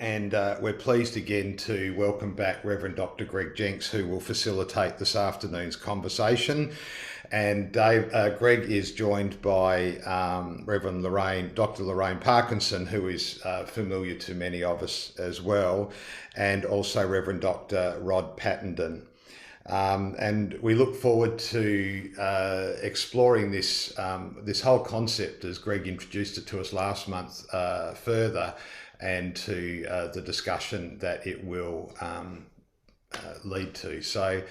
and we're pleased again to welcome back Reverend Dr. Greg Jenks, who will facilitate this afternoon's conversation. And Greg is joined by Reverend Dr. Lorraine Parkinson, who is familiar to many of us as well, and also Reverend Dr. Rod Pattenden. And we look forward to exploring this whole concept as Greg introduced it to us last month further, and to the discussion that it will lead to. So,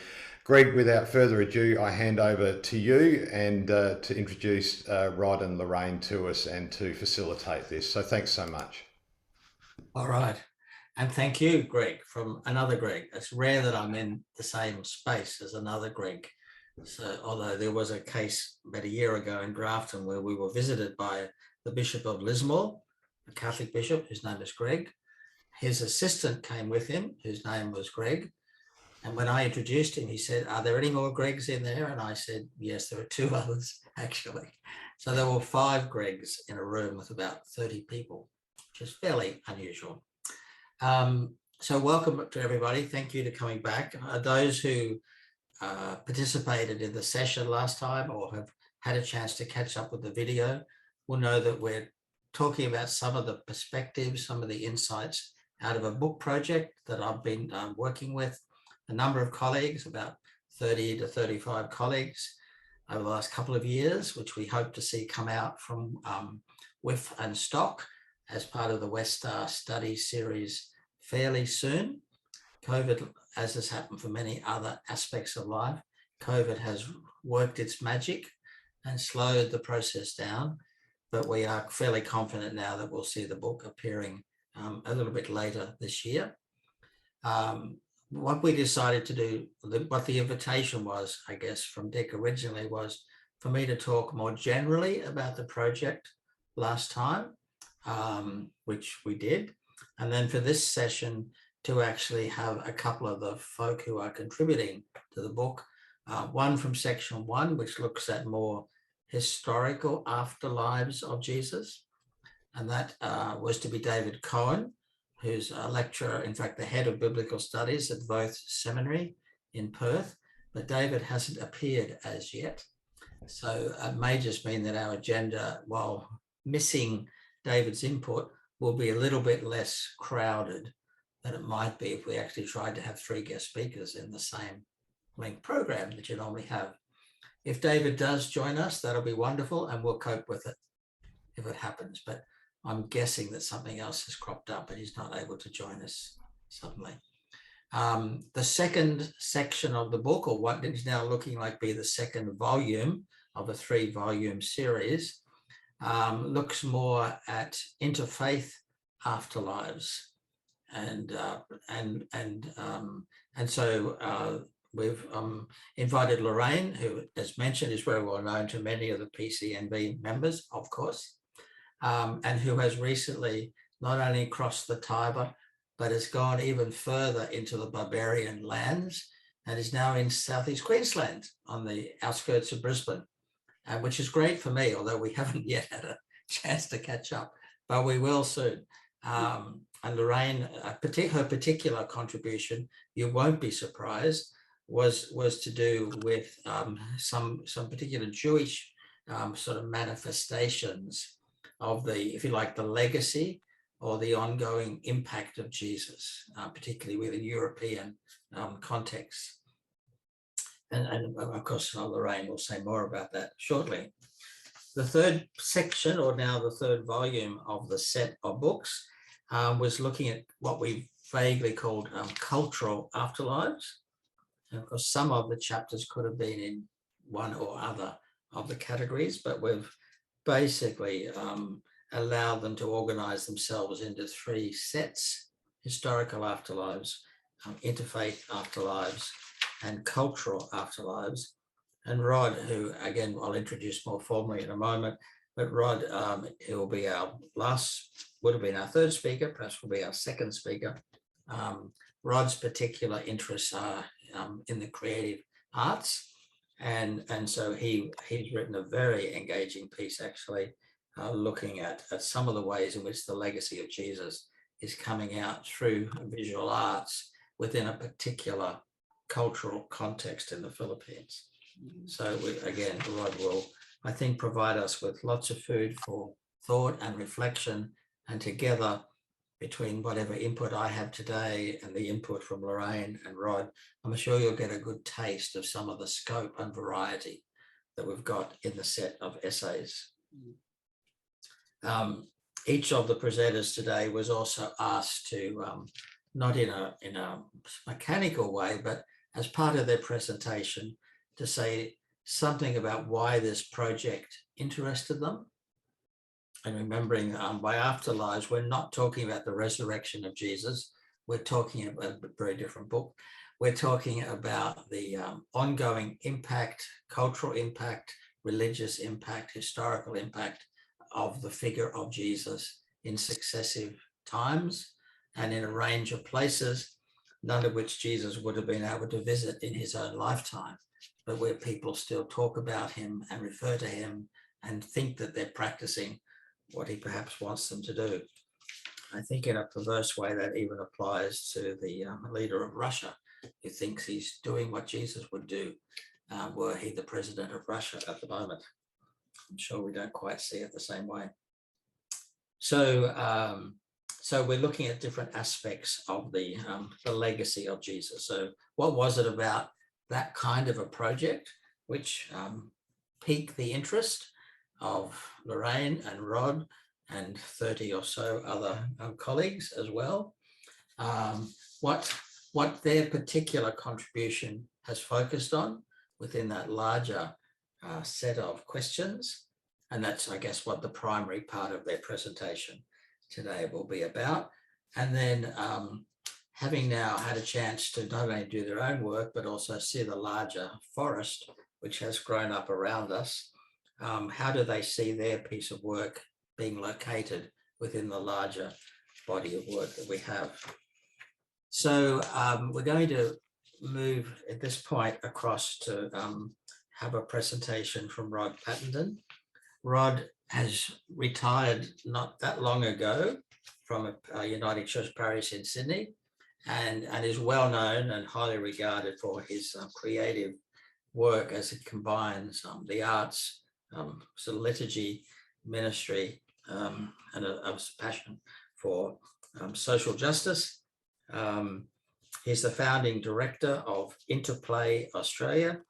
Greg, without further ado, I hand over to you and to introduce Rod and Lorraine to us and to facilitate this. So thanks so much. All right. And thank you, Greg, from another Greg. It's rare that I'm in the same space as another Greg. So although there was a case about a year ago in Grafton where we were visited by the Bishop of Lismore, a Catholic bishop whose name is Greg. His assistant came with him, whose name was Greg. And when I introduced him, he said, "Are there any more Gregs in there?" And I said, "Yes, there are two others, actually." So there were 5 Gregs in a room with about 30 people, which is fairly unusual. So welcome to everybody. Thank you to coming back. Those who participated in the session last time or have had a chance to catch up with the video will know that we're talking about some of the perspectives, some of the insights out of a book project that I've been working with a number of colleagues, about 30 to 35 colleagues over the last couple of years, which we hope to see come out from WIF and Stock as part of the Westar study series fairly soon. COVID, as has happened for many other aspects of life, COVID has worked its magic and slowed the process down, but we are fairly confident now that we'll see the book appearing a little bit later this year. What we decided to do, what the invitation was, I guess, from Dick originally, was for me to talk more generally about the project last time, which we did. And then for this session to actually have a couple of the folk who are contributing to the book, one from section 1, which looks at more historical afterlives of Jesus. And that was to be David Cohen, who's a lecturer, in fact, the head of biblical studies at Voth Seminary in Perth, but David hasn't appeared as yet. So it may just mean that our agenda, while missing David's input, will be a little bit less crowded than it might be if we actually tried to have 3 guest speakers in the same length program that you normally have. If David does join us, that'll be wonderful, and we'll cope with it if it happens. But I'm guessing that something else has cropped up and he's not able to join us suddenly. The second section of the book, or what is now looking like be the second volume of a 3-volume series, looks more at interfaith afterlives, and so we've invited Lorraine, who, as mentioned, is very well known to many of the PCNV members, of course, and who has recently not only crossed the Tiber, but has gone even further into the barbarian lands and is now in southeast Queensland on the outskirts of Brisbane, which is great for me, although we haven't yet had a chance to catch up, but we will soon. And Lorraine, her particular contribution, you won't be surprised, was to do with some particular Jewish sort of manifestations of the, if you like, the legacy or the ongoing impact of Jesus, particularly within European context. And of course, Lorraine will say more about that shortly. The third section, or now the third volume of the set of books, was looking at what we vaguely called cultural afterlives. And of course, some of the chapters could have been in one or other of the categories, but we've basically allowed them to organize themselves into 3 sets: historical afterlives, interfaith afterlives, and cultural afterlives. And Rod, who again I'll introduce more formally in a moment, but Rod, he will be our would have been our 3rd speaker, perhaps will be our 2nd speaker. Rod's particular interests are in the creative arts, and so he's written a very engaging piece, actually, looking at some of the ways in which the legacy of Jesus is coming out through visual arts within a particular cultural context in the Philippines. So again, Rod will, I think, provide us with lots of food for thought and reflection, and together, between whatever input I have today and the input from Lorraine and Rod, I'm sure you'll get a good taste of some of the scope and variety that we've got in the set of essays. Each of the presenters today was also asked to, not in a mechanical way, but as part of their presentation, to say something about why this project interested them. And remembering by Afterlives, we're not talking about the resurrection of Jesus. We're talking about a very different book. We're talking about the ongoing impact, cultural impact, religious impact, historical impact of the figure of Jesus in successive times and in a range of places, none of which Jesus would have been able to visit in his own lifetime, but where people still talk about him and refer to him and think that they're practicing what he perhaps wants them to do. I think in a perverse way that even applies to the leader of Russia, who thinks he's doing what Jesus would do were he the president of Russia at the moment. I'm sure we don't quite see it the same way. So, so we're looking at different aspects of the legacy of Jesus. So what was it about that kind of a project which piqued the interest of Lorraine and Rod and 30 or so other colleagues as well? What their particular contribution has focused on within that larger set of questions. And that's, I guess, what the primary part of their presentation today will be about. And then having now had a chance to not only do their own work, but also see the larger forest, which has grown up around us, how do they see their piece of work being located within the larger body of work that we have? So we're going to move at this point across to have a presentation from Rod Pattenden. Rod has retired not that long ago from a United Church parish in Sydney and is well known and highly regarded for his creative work as it combines the arts, sort of liturgy, ministry, and a passion for social justice. He's the founding director of Interplay Australia.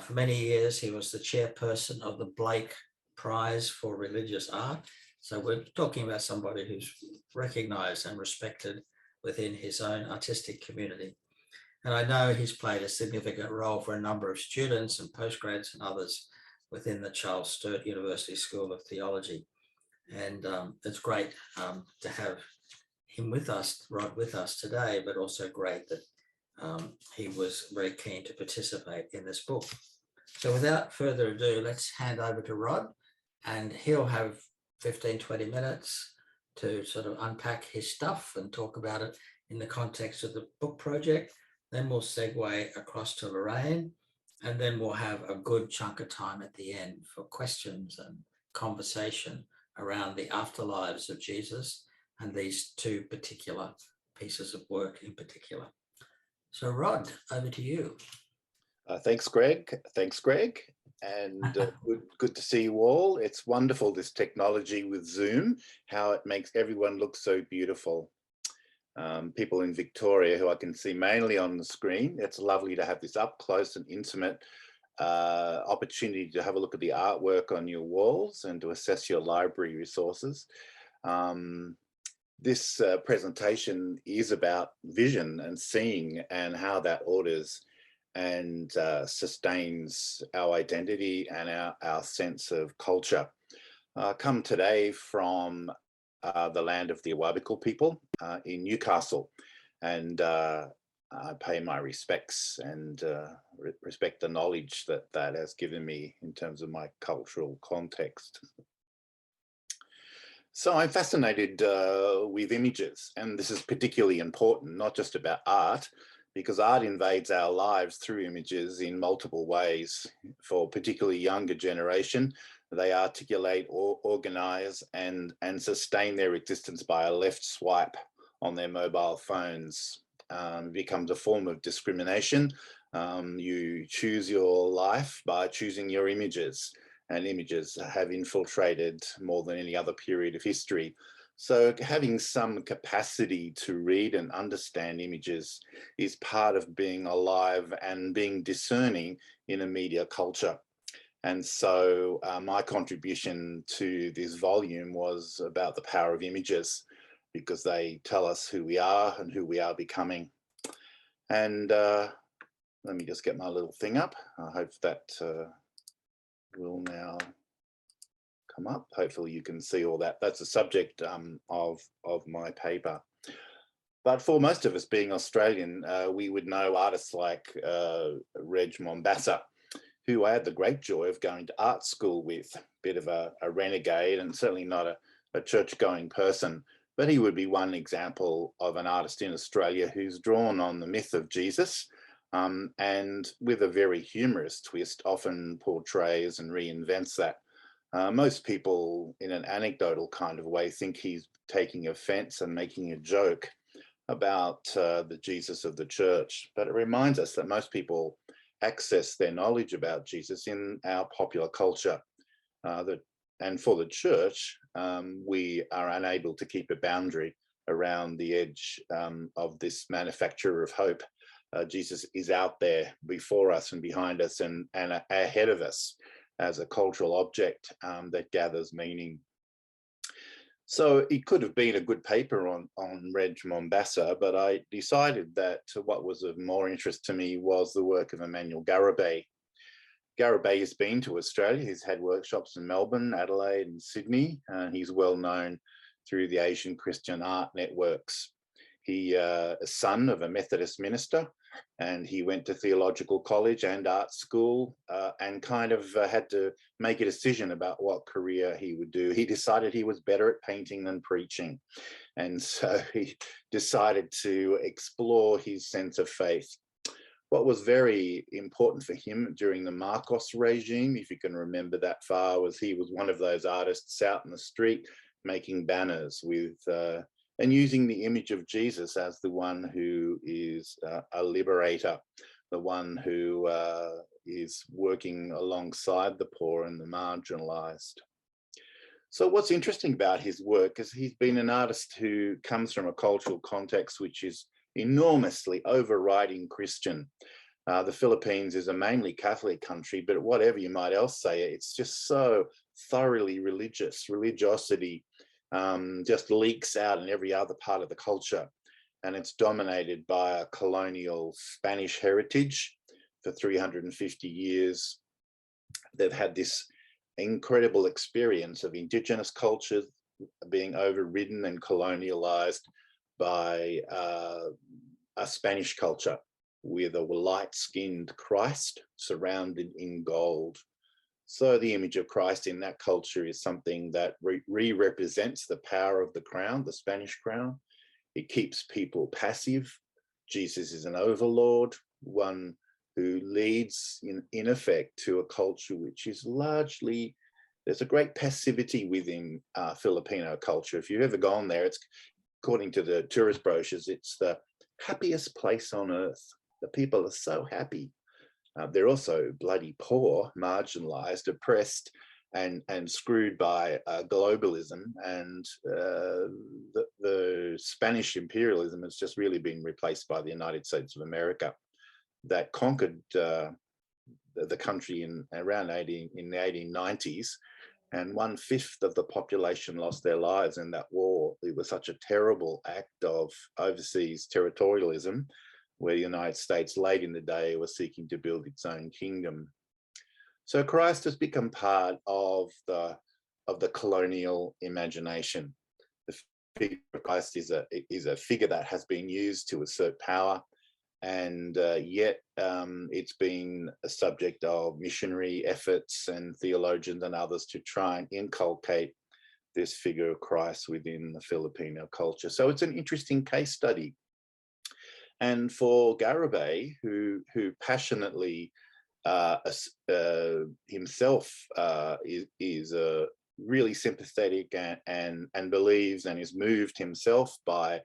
For many years, he was the chairperson of the Blake Prize for Religious Art. So we're talking about somebody who's recognized and respected within his own artistic community. And I know he's played a significant role for a number of students and postgrads and others within the Charles Sturt University School of Theology. And it's great to have him with us, Rod with us today, but also great that he was very keen to participate in this book. So without further ado, let's hand over to Rod, and he'll have 15, 20 minutes to sort of unpack his stuff and talk about it in the context of the book project. Then we'll segue across to Lorraine, and then we'll have a good chunk of time at the end for questions and conversation around the afterlives of Jesus and these two particular pieces of work in particular. So Rod, over to you. Thanks, Greg. Thanks, Greg. And good to see you all. It's wonderful, this technology with Zoom, how it makes everyone look so beautiful. People in Victoria who I can see mainly on the screen, it's lovely to have this up close and intimate opportunity to have a look at the artwork on your walls and to assess your library resources. This presentation is about vision and seeing and how that orders and sustains our identity and our sense of culture. Come today from the land of the Awabakal people in Newcastle, and I pay my respects and respect the knowledge that that has given me in terms of my cultural context. So I'm fascinated with images, and this is particularly important, not just about art, because art invades our lives through images in multiple ways. For particularly younger generation, they articulate or organize and sustain their existence by a left swipe on their mobile phones. It becomes a form of discrimination. You choose your life by choosing your images, and images have infiltrated more than any other period of history. So having some capacity to read and understand images is part of being alive and being discerning in a media culture. And so my contribution to this volume was about the power of images, because they tell us who we are and who we are becoming. And let me just get my little thing up. I hope that will now come up. Hopefully you can see all that. That's the subject of my paper. But for most of us being Australian, we would know artists like Reg Mombassa, who I had the great joy of going to art school with. A bit of a renegade, and certainly not a church-going person, but he would be one example of an artist in Australia who's drawn on the myth of Jesus, and with a very humorous twist, often portrays and reinvents that. Most people, in an anecdotal kind of way, think he's taking offense and making a joke about the Jesus of the church. But it reminds us that most people access their knowledge about Jesus in our popular culture. And for the church, we are unable to keep a boundary around the edge of this manufacturer of hope. Jesus is out there before us and behind us and ahead of us as a cultural object that gathers meaning. So it could have been a good paper on Reg Mombassa, but I decided that what was of more interest to me was the work of Emmanuel Garibay. Garibay has been to Australia. He's had workshops in Melbourne, Adelaide, and Sydney. He's well known through the Asian Christian art networks. He is son of a Methodist minister, and he went to theological college and art school and kind of had to make a decision about what career he would do. He decided he was better at painting than preaching. And so he decided to explore his sense of faith. What was very important for him during the Marcos regime, if you can remember that far, was he was one of those artists out in the street making banners with and using the image of Jesus as the one who is a liberator, the one who is working alongside the poor and the marginalized. So what's interesting about his work is he's been an artist who comes from a cultural context which is enormously overriding Christian. The Philippines is a mainly Catholic country, but whatever you might else say, it's just so thoroughly religious. Religiosity just leaks out in every other part of the culture. And it's dominated by a colonial Spanish heritage. For 350 years, they've had this incredible experience of indigenous cultures being overridden and colonialized by a Spanish culture with a light-skinned Christ surrounded in gold. So the image of Christ in that culture is something that re-represents the power of the crown, the Spanish crown. It keeps people passive. Jesus is an overlord, one who leads in effect to a culture which is largely, there's a great passivity within Filipino culture. If you've ever gone there, it's, according to the tourist brochures, it's the happiest place on earth. The people are so happy. They're also bloody poor, marginalized, oppressed, and screwed by globalism. And the Spanish imperialism has just really been replaced by the United States of America that conquered the country in the 1890s. And 1/5 of the population lost their lives in that war. It was such a terrible act of overseas territorialism, where the United States late in the day was seeking to build its own kingdom. So Christ has become part of the colonial imagination. The figure of Christ is a figure that has been used to assert power, and yet it's been a subject of missionary efforts and theologians and others to try and inculcate this figure of Christ within the Filipino culture. So it's an interesting case study. And for Garibay, who passionately himself is really sympathetic and believes and is moved himself by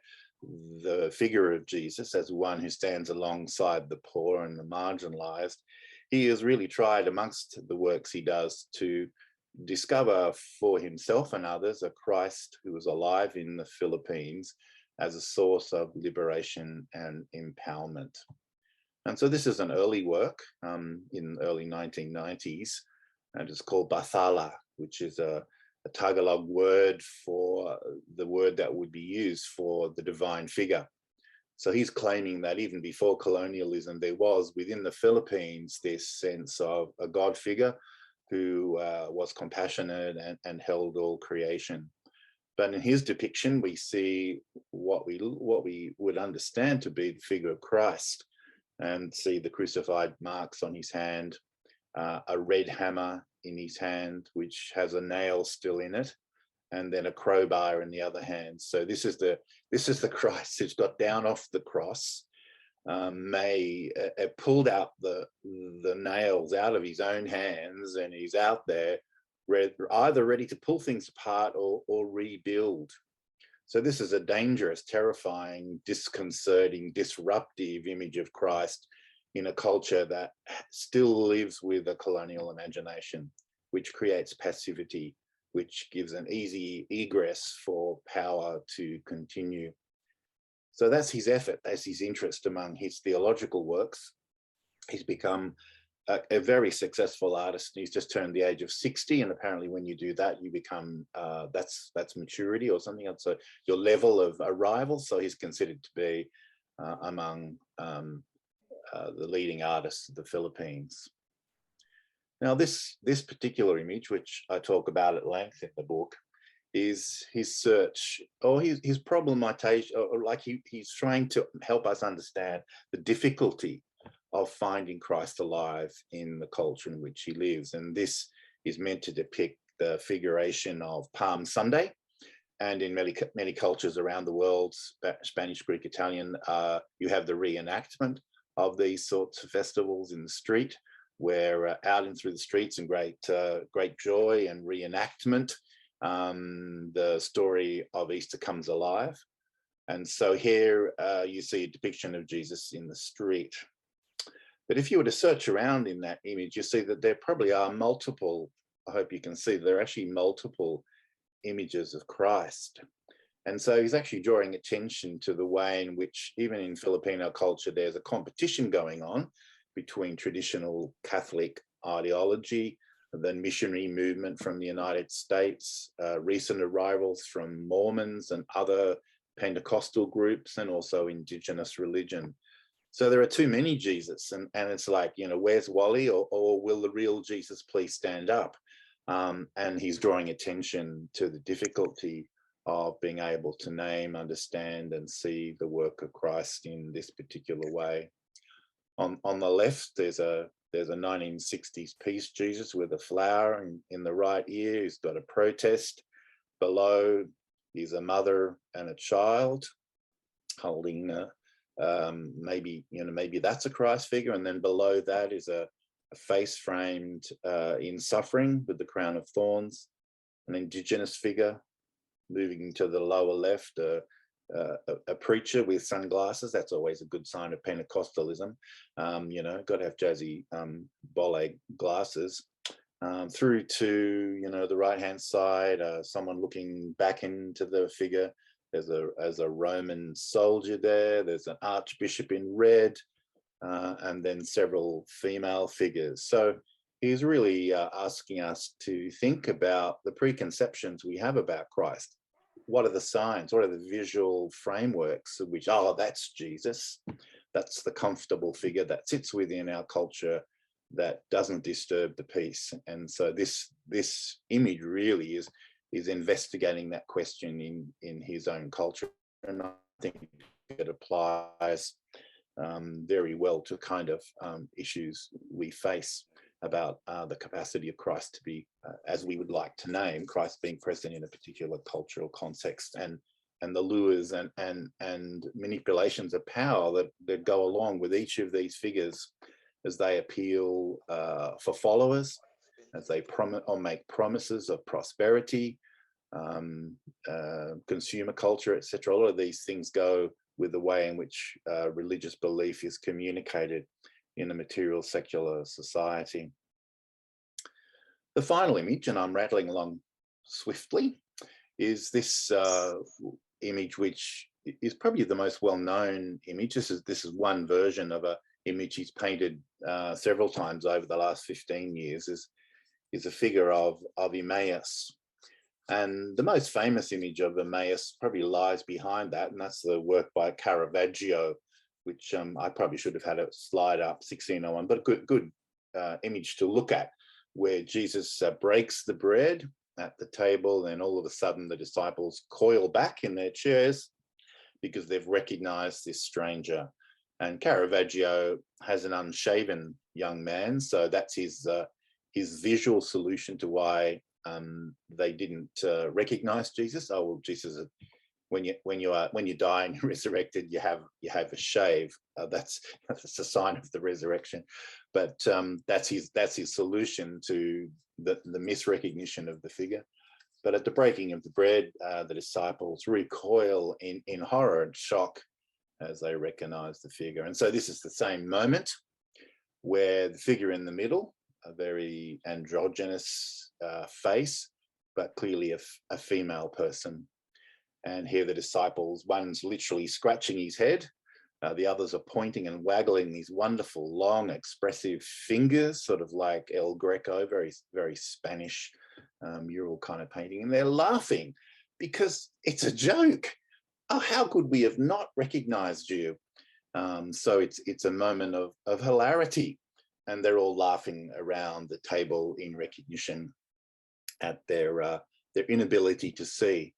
the figure of Jesus as one who stands alongside the poor and the marginalized, he has really tried amongst the works he does to discover for himself and others a Christ who was alive in the Philippines as a source of liberation and empowerment. And so this is an early work in the early 1990s, and it's called Bathala, which is a Tagalog word for the word that would be used for the divine figure. So he's claiming that even before colonialism, there was within the Philippines this sense of a God figure who was compassionate and held all creation. But in his depiction, we see what we would understand to be the figure of Christ, and see the crucified marks on his hand, a red hammer in his hand, which has a nail still in it, and then a crowbar in the other hand. So this is the Christ who's got down off the cross, pulled out the nails out of his own hands, and he's out there either ready to pull things apart or rebuild. So this is a dangerous, terrifying, disconcerting, disruptive image of Christ in a culture that still lives with a colonial imagination, which creates passivity, which gives an easy egress for power to continue. So that's his effort, that's his interest among his theological works. He's become a very successful artist. He's just turned the age of 60, and apparently when you do that, you become, that's maturity or something else. So your level of arrival. So he's considered to be among the leading artists of the Philippines. Now this particular image, which I talk about at length in the book, is his search or his problematization, or like he's trying to help us understand the difficulty of finding Christ alive in the culture in which he lives. And this is meant to depict the figuration of Palm Sunday. And in many cultures around the world, Spanish, Greek, Italian, you have the reenactment of these sorts of festivals in the street, where out and through the streets in great joy and reenactment, the story of Easter comes alive. And so here you see a depiction of Jesus in the street. But if you were to search around in that image, you see that there probably are multiple, I hope you can see, there are actually multiple images of Christ. And so he's actually drawing attention to the way in which, even in Filipino culture, there's a competition going on between traditional Catholic ideology, the missionary movement from the United States, recent arrivals from Mormons and other Pentecostal groups, and also indigenous religion. So there are too many Jesus, and it's like, you know, where's Wally, or will the real Jesus please stand up? And he's drawing attention to the difficulty of being able to name, understand, and see the work of Christ in this particular way. On the left, there's a 1960s peace Jesus with a flower in the right ear. He's got a protest. Below is a mother and a child holding maybe that's a Christ figure, and then below that is a face framed in suffering with the crown of thorns, an indigenous figure. Moving to the lower left, a preacher with sunglasses. That's always a good sign of Pentecostalism. You know, got to have jazzy Bolle glasses. Through to, you know, the right hand side, someone looking back into the figure. There's a Roman soldier there. There's an archbishop in red, and then several female figures. So he's really asking us to think about the preconceptions we have about Christ. What are the signs? What are the visual frameworks of which, oh, that's Jesus. That's the comfortable figure that sits within our culture that doesn't disturb the peace. And so this image really is investigating that question in his own culture. And I think it applies very well to kind of issues we face about the capacity of Christ to be, as we would like to name, Christ being present in a particular cultural context and the lures and manipulations of power that go along with each of these figures as they appeal for followers, as they make promises of prosperity, consumer culture, etc. All of these things go with the way in which religious belief is communicated in a material secular society. The final image, and I'm rattling along swiftly, is this image, which is probably the most well-known image. This is one version of a image he's painted several times over the last 15 years. Is a figure of Emmaus. And the most famous image of Emmaus probably lies behind that, and that's the work by Caravaggio, which I probably should have had a slide up, 1601, but a good image to look at, where Jesus breaks the bread at the table, and all of a sudden the disciples coil back in their chairs because they've recognized this stranger. And Caravaggio has an unshaven young man, so that's his visual solution to why they didn't recognize Jesus. Oh, well, Jesus, when you die and you're resurrected, you have a shave. That's a sign of the resurrection. But that's his solution to the misrecognition of the figure. But at the breaking of the bread, the disciples recoil in horror and shock as they recognize the figure. And so this is the same moment where the figure in the middle, a very androgynous face, but clearly a female person. And here the disciples, one's literally scratching his head, the others are pointing and waggling these wonderful, long, expressive fingers, sort of like El Greco, very, very Spanish mural kind of painting. And they're laughing because it's a joke. Oh, how could we have not recognized you? So it's a moment of hilarity. And they're all laughing around the table in recognition at their inability to see.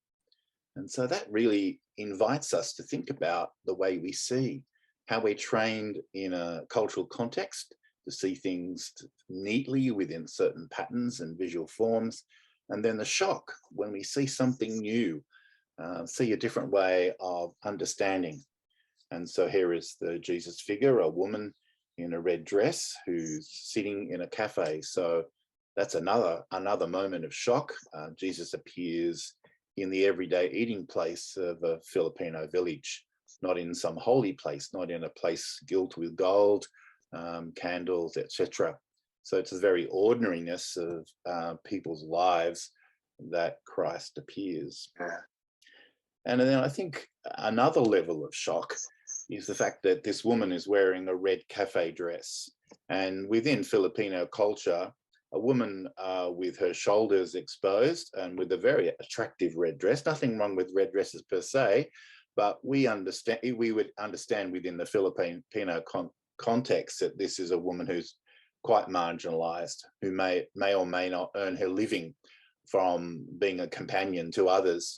And so that really invites us to think about the way we see, how we're trained in a cultural context to see things neatly within certain patterns and visual forms. And then the shock when we see something new, see a different way of understanding. And so here is the Jesus figure, a woman in a red dress who's sitting in a cafe. So that's another moment of shock. Jesus appears in the everyday eating place of a Filipino village, not in some holy place, not in a place gilt with gold, candles, etc. So it's the very ordinariness of people's lives that Christ appears. And then I think another level of shock is the fact that this woman is wearing a red cafe dress. And within Filipino culture, a woman with her shoulders exposed and with a very attractive red dress, nothing wrong with red dresses per se, but we would understand within the Filipino context that this is a woman who's quite marginalized, who may or may not earn her living from being a companion to others.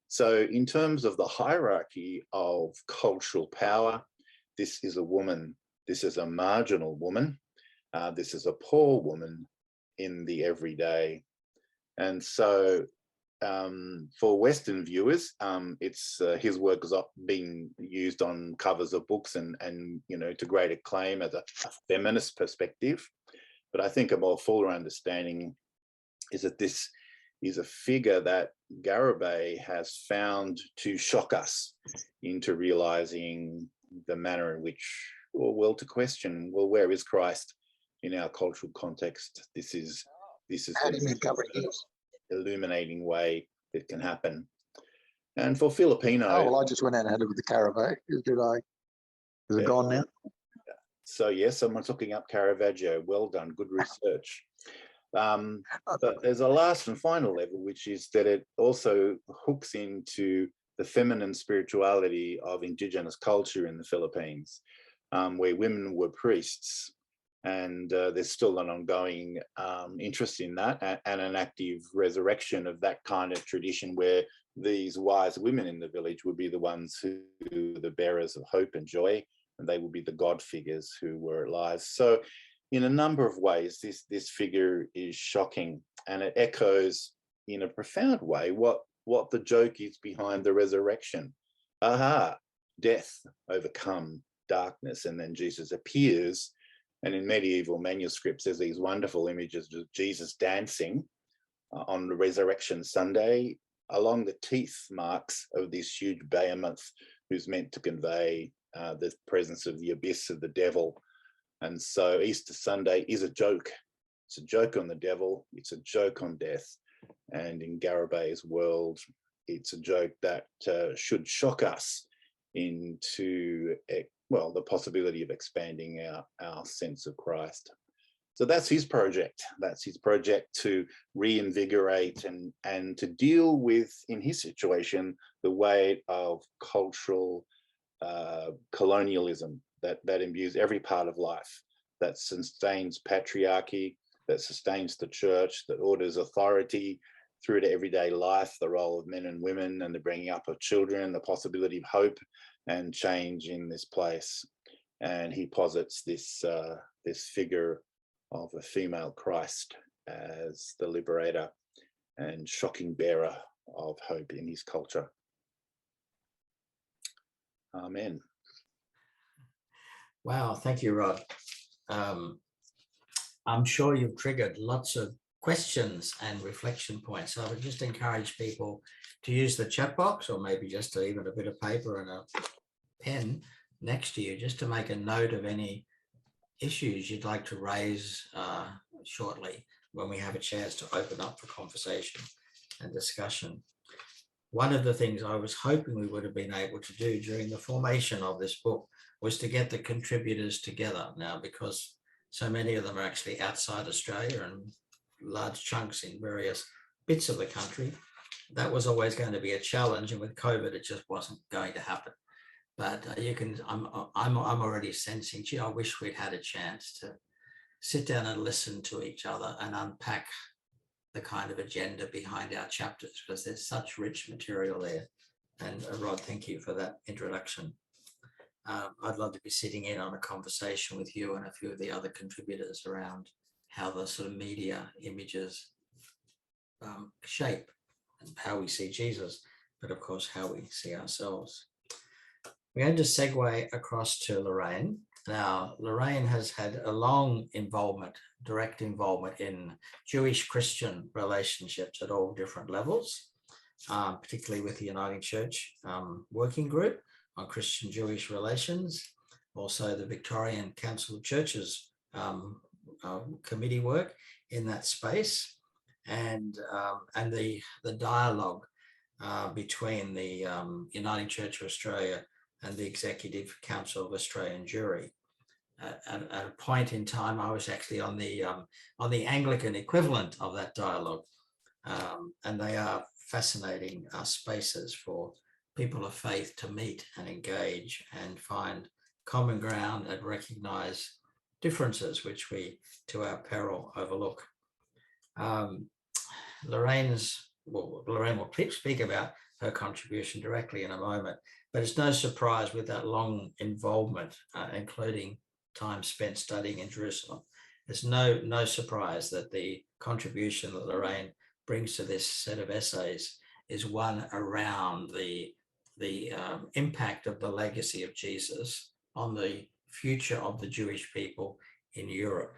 So in terms of the hierarchy of cultural power, this is a woman, this is a marginal woman, this is a poor woman in the everyday. And so for Western viewers, it's his work has been used on covers of books and to great acclaim as a feminist perspective. But I think a more fuller understanding is that this is a figure that Garibay has found to shock us into realizing the manner in which, well, to question, well, where is Christ in our cultural context? This is an illuminating way it can happen. And for Filipino... Oh, well, I just went out and had a look at the Caravaggio. Did I? Is it gone now? So yes, someone's looking up Caravaggio. Well done, good research. But there's a last and final level, which is that it also hooks into the feminine spirituality of indigenous culture in the Philippines, where women were priests. And there's still an ongoing interest in that and an active resurrection of that kind of tradition where these wise women in the village would be the ones who were the bearers of hope and joy, and they would be the God figures who were alive. So in a number of ways, this figure is shocking, and it echoes in a profound way what what the joke is behind the resurrection. Aha, death overcome darkness, and then Jesus appears. And in medieval manuscripts, there's these wonderful images of Jesus dancing on the Resurrection Sunday along the teeth marks of this huge behemoth who's meant to convey the presence of the abyss of the devil. And so Easter Sunday is a joke. It's a joke on the devil. It's a joke on death. And in Garabay's world, it's a joke that should shock us into, well, the possibility of expanding our sense of Christ. So that's his project. That's his project to reinvigorate and to deal with, in his situation, the weight of cultural colonialism that imbues every part of life, that sustains patriarchy, that sustains the church, that orders authority through to everyday life, the role of men and women and the bringing up of children, the possibility of hope and change in this place. And he posits this figure of a female Christ as the liberator and shocking bearer of hope in his culture. Amen. Wow, thank you, Rod. I'm sure you've triggered lots of questions and reflection points. So I would just encourage people to use the chat box, or maybe just even a bit of paper and a pen next to you, just to make a note of any issues you'd like to raise shortly when we have a chance to open up for conversation and discussion. One of the things I was hoping we would have been able to do during the formation of this book was to get the contributors together now, because so many of them are actually outside Australia and large chunks in various bits of the country. That was always going to be a challenge, and with COVID, it just wasn't going to happen. But I'm already sensing, gee, I wish we'd had a chance to sit down and listen to each other and unpack the kind of agenda behind our chapters, because there's such rich material there. And Rod, thank you for that introduction. I'd love to be sitting in on a conversation with you and a few of the other contributors around how the sort of media images shape and how we see Jesus, but of course, how we see ourselves. We're going to segue across to Lorraine. Now, Lorraine has had a long involvement, direct involvement in Jewish-Christian relationships at all different levels, particularly with the Uniting Church Working Group on Christian-Jewish relations, also the Victorian Council of Churches committee work in that space, and the dialogue between the Uniting Church of Australia and the Executive Council of Australian Jewry. At a point in time, I was actually on the Anglican equivalent of that dialogue, and they are fascinating spaces for people of faith to meet and engage and find common ground and recognise differences which we, to our peril, overlook. Lorraine will speak about her contribution directly in a moment, but it's no surprise with that long involvement, including time spent studying in Jerusalem, it's no surprise that the contribution that Lorraine brings to this set of essays is one around the impact of the legacy of Jesus on the future of the Jewish people in Europe.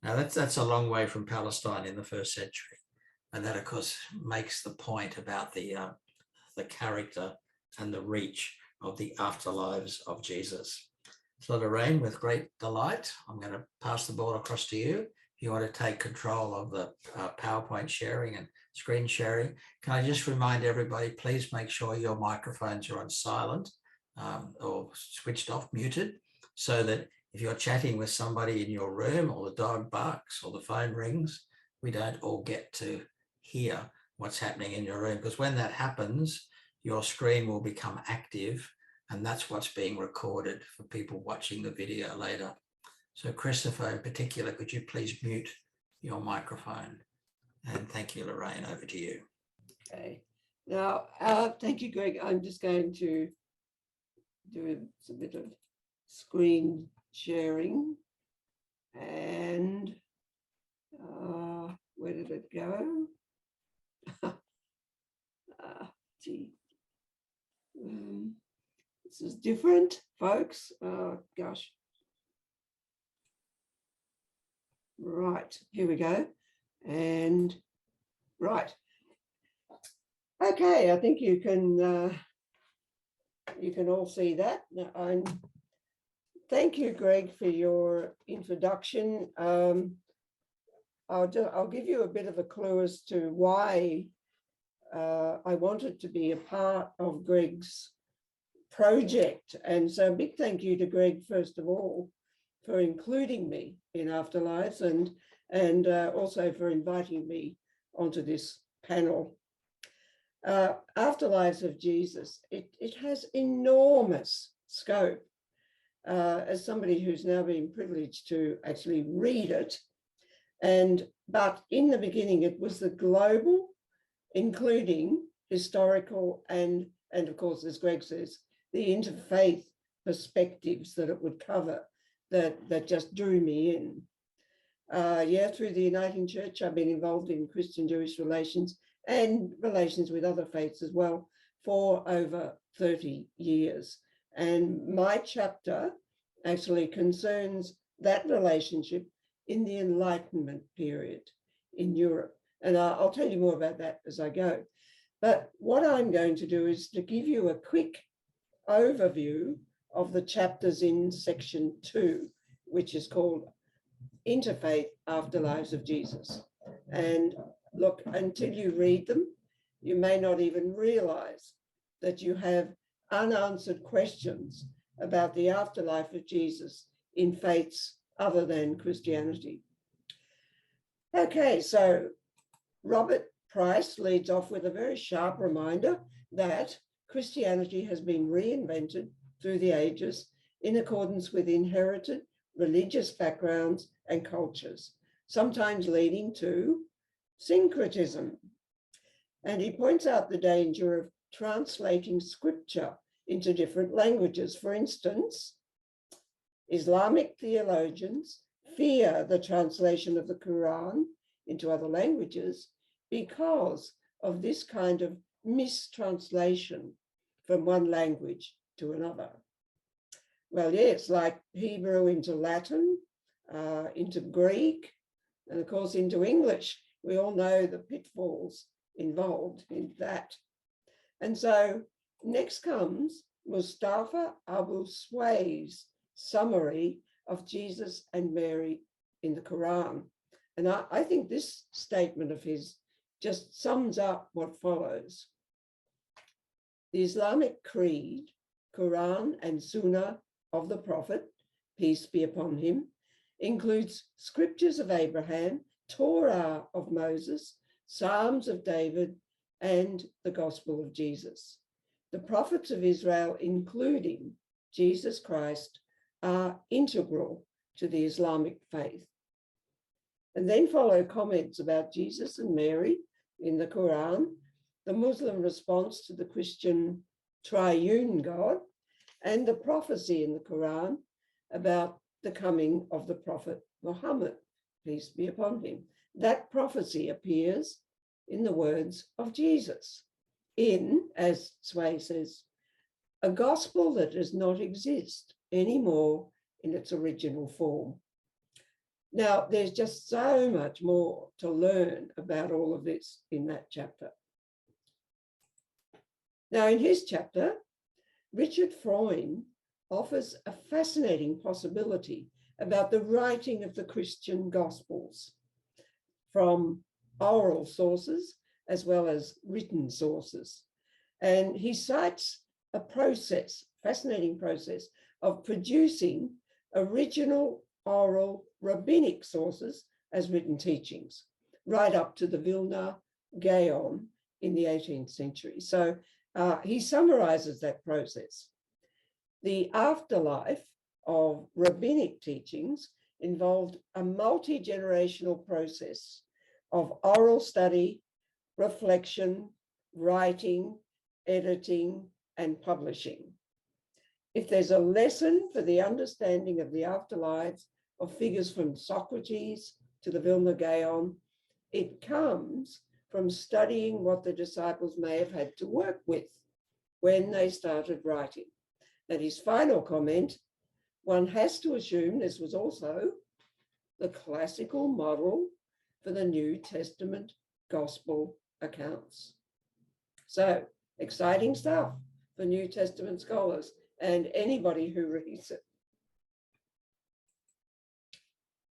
Now that's a long way from Palestine in the first century. And that, of course, makes the point about the character and the reach of the afterlives of Jesus. So Lorraine, with great delight, I'm going to pass the ball across to you. If you want to take control of the PowerPoint sharing and screen sharing, can I just remind everybody, please make sure your microphones are on silent or switched off, muted, so that if you're chatting with somebody in your room or the dog barks or the phone rings, we don't all get to hear what's happening in your room, because when that happens, your screen will become active, and that's what's being recorded for people watching the video later. So Christopher in particular, could you please mute your microphone? And thank you, Lorraine, over to you. Okay. Now, thank you, Greg. I'm just going to do a bit of screen sharing. And where did it go? This is different, folks. Gosh. Right, here we go. And right. Okay, I think you can all see that. Thank you, Greg, for your introduction. I'll give you a bit of a clue as to why I wanted to be a part of Greg's project. And so a big thank you to Greg, first of all, for including me in Afterlives and also for inviting me onto this panel. Afterlives of Jesus, it has enormous scope. As somebody who's now been privileged to actually read it, but in the beginning it was the global, including historical and of course, as Greg says, the interfaith perspectives that it would cover that just drew me in. Through the Uniting Church, I've been involved in Christian-Jewish relations and relations with other faiths as well for over 30 years. And my chapter actually concerns that relationship in the Enlightenment period in Europe. And I'll tell you more about that as I go. But what I'm going to do is to give you a quick overview of the chapters in section 2, which is called Interfaith Afterlives of Jesus. And look, until you read them, you may not even realize that you have unanswered questions about the afterlife of Jesus in faiths other than Christianity. Okay, so Robert Price leads off with a very sharp reminder that Christianity has been reinvented through the ages in accordance with inherited religious backgrounds and cultures, sometimes leading to syncretism. And he points out the danger of translating scripture into different languages. For instance, Islamic theologians fear the translation of the Quran into other languages because of this kind of mistranslation from one language to another. Well, yes, like Hebrew into Latin, into Greek, and of course into English. We all know the pitfalls involved in that. And so next comes Mustafa Abu Sway's summary of Jesus and Mary in the Quran. And I think this statement of his just sums up what follows. The Islamic creed, Quran and Sunnah of the Prophet, peace be upon him, includes scriptures of Abraham, Torah of Moses, Psalms of David, and the Gospel of Jesus. The prophets of Israel, including Jesus Christ, are integral to the Islamic faith. And then follow comments about Jesus and Mary in the Quran, the Muslim response to the Christian triune God, and the prophecy in the Quran about the coming of the Prophet Muhammad, peace be upon him. That prophecy appears in the words of Jesus in, as Sway says, a gospel that does not exist anymore in its original form. Now, there's just so much more to learn about all of this in that chapter. Now, in his chapter, Richard Freund offers a fascinating possibility about the writing of the Christian Gospels from oral sources as well as written sources. And he cites a process, fascinating process, of producing original oral rabbinic sources as written teachings, right up to the Vilna Gaon in the 18th century. So he summarizes that process. The afterlife of rabbinic teachings involved a multi-generational process of oral study, reflection, writing, editing, and publishing. If there's a lesson for the understanding of the afterlives of figures from Socrates to the Vilna Gaon, it comes from studying what the disciples may have had to work with when they started writing. And his final comment, one has to assume this was also the classical model for the New Testament gospel accounts. So exciting stuff for New Testament scholars and anybody who reads it.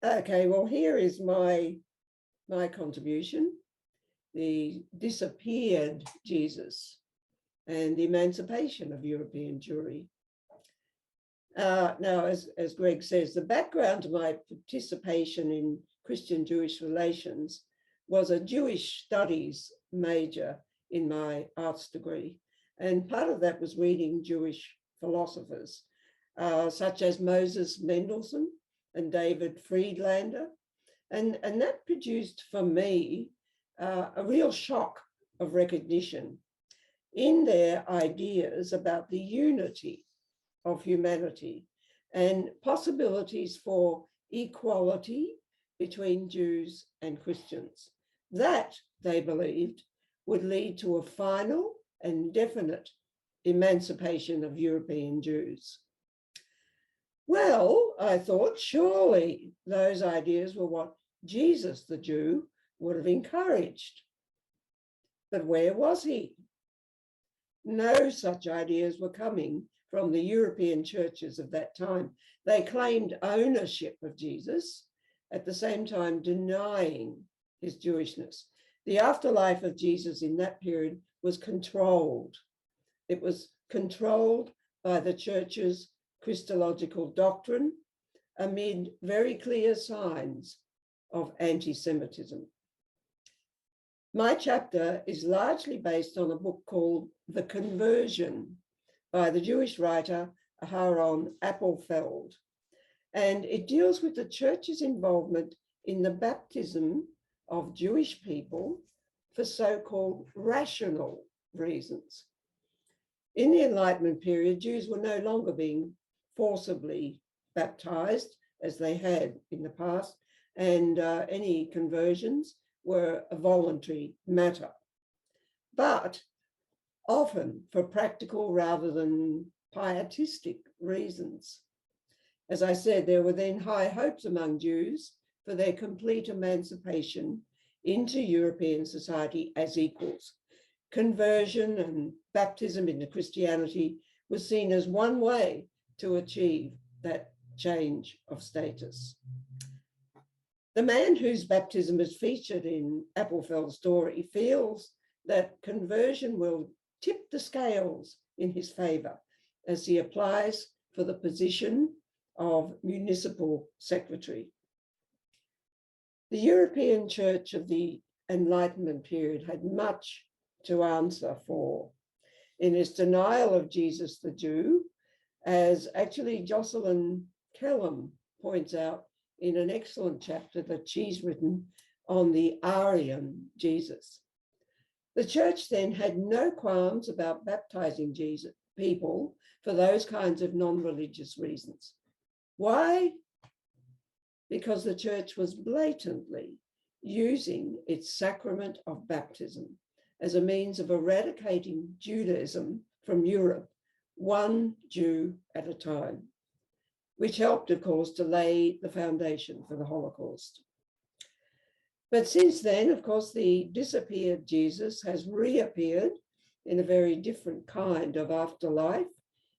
Okay, well, here is my contribution, the disappeared Jesus and the emancipation of European Jewry. Now, as Greg says, the background to my participation in Christian-Jewish relations was a Jewish studies major in my arts degree. And part of that was reading Jewish philosophers, such as Moses Mendelssohn and David Friedlander. And that produced for me a real shock of recognition in their ideas about the unity of humanity and possibilities for equality between Jews and Christians. That, they believed, would lead to a final and definite emancipation of European Jews. Well, I thought surely those ideas were what Jesus, the Jew, would have encouraged. But where was he? No such ideas were coming from the European churches of that time. They claimed ownership of Jesus, at the same time denying his Jewishness. The afterlife of Jesus in that period was controlled. It was controlled by the church's Christological doctrine amid very clear signs of anti-Semitism. My chapter is largely based on a book called The Conversion by the Jewish writer Aharon Appelfeld. And it deals with the church's involvement in the baptism of Jewish people for so-called rational reasons. In the Enlightenment period, Jews were no longer being forcibly baptized as they had in the past, and any conversions were a voluntary matter. But often for practical rather than pietistic reasons. As I said, there were then high hopes among Jews for their complete emancipation into European society as equals. Conversion and baptism into Christianity was seen as one way to achieve that change of status. The man whose baptism is featured in Appelfeld's story feels that conversion will tip the scales in his favor as he applies for the position of municipal secretary. The European Church of the Enlightenment period had much to answer for in its denial of Jesus the Jew, as actually Jocelyn Kellam points out in an excellent chapter that she's written on the Aryan Jesus. The church then had no qualms about baptizing Jesus people for those kinds of non-religious reasons. Why? Because the church was blatantly using its sacrament of baptism as a means of eradicating Judaism from Europe, one Jew at a time, which helped, of course, to lay the foundation for the Holocaust. But since then, of course, the disappeared Jesus has reappeared in a very different kind of afterlife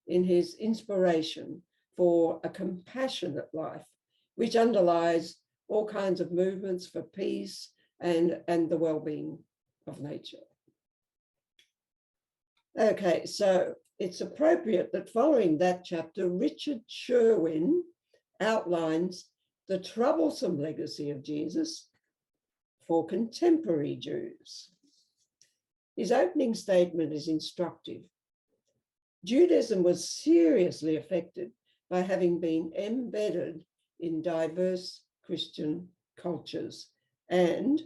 in his inspiration for a compassionate life, which underlies all kinds of movements for peace and the well-being of nature. Okay, so it's appropriate that following that chapter, Richard Sherwin outlines the troublesome legacy of Jesus for contemporary Jews. His opening statement is instructive. Judaism was seriously affected by having been embedded in diverse Christian cultures, and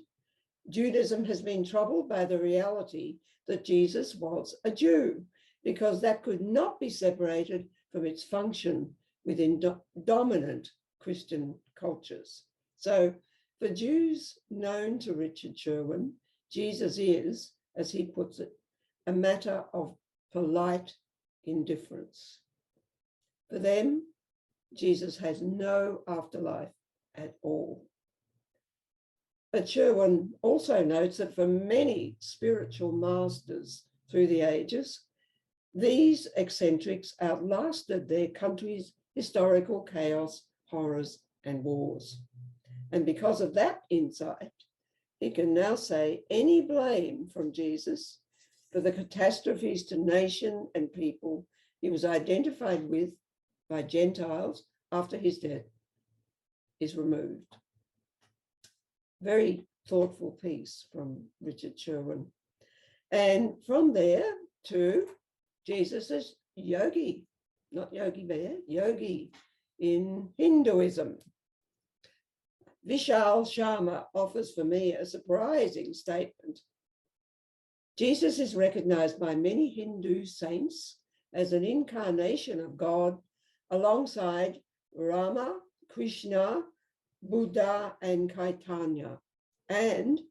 Judaism has been troubled by the reality that Jesus was a Jew, because that could not be separated from its function within dominant Christian cultures. So for Jews known to Richard Sherwin, Jesus is, as he puts it, a matter of polite indifference. For them, Jesus has no afterlife at all. But Sherwin also notes that for many spiritual masters through the ages, these eccentrics outlasted their country's historical chaos, horrors, and wars. And because of that insight, he can now say any blame from Jesus for the catastrophes to nation and people he was identified with by Gentiles after his death is removed. Very thoughtful piece from Richard Sherwin. And from there to Jesus as yogi, not Yogi Bear, yogi in Hinduism. Vishal Sharma offers for me a surprising statement. Jesus is recognized by many Hindu saints as an incarnation of God alongside Rama, Krishna, Buddha, and Chaitanya. And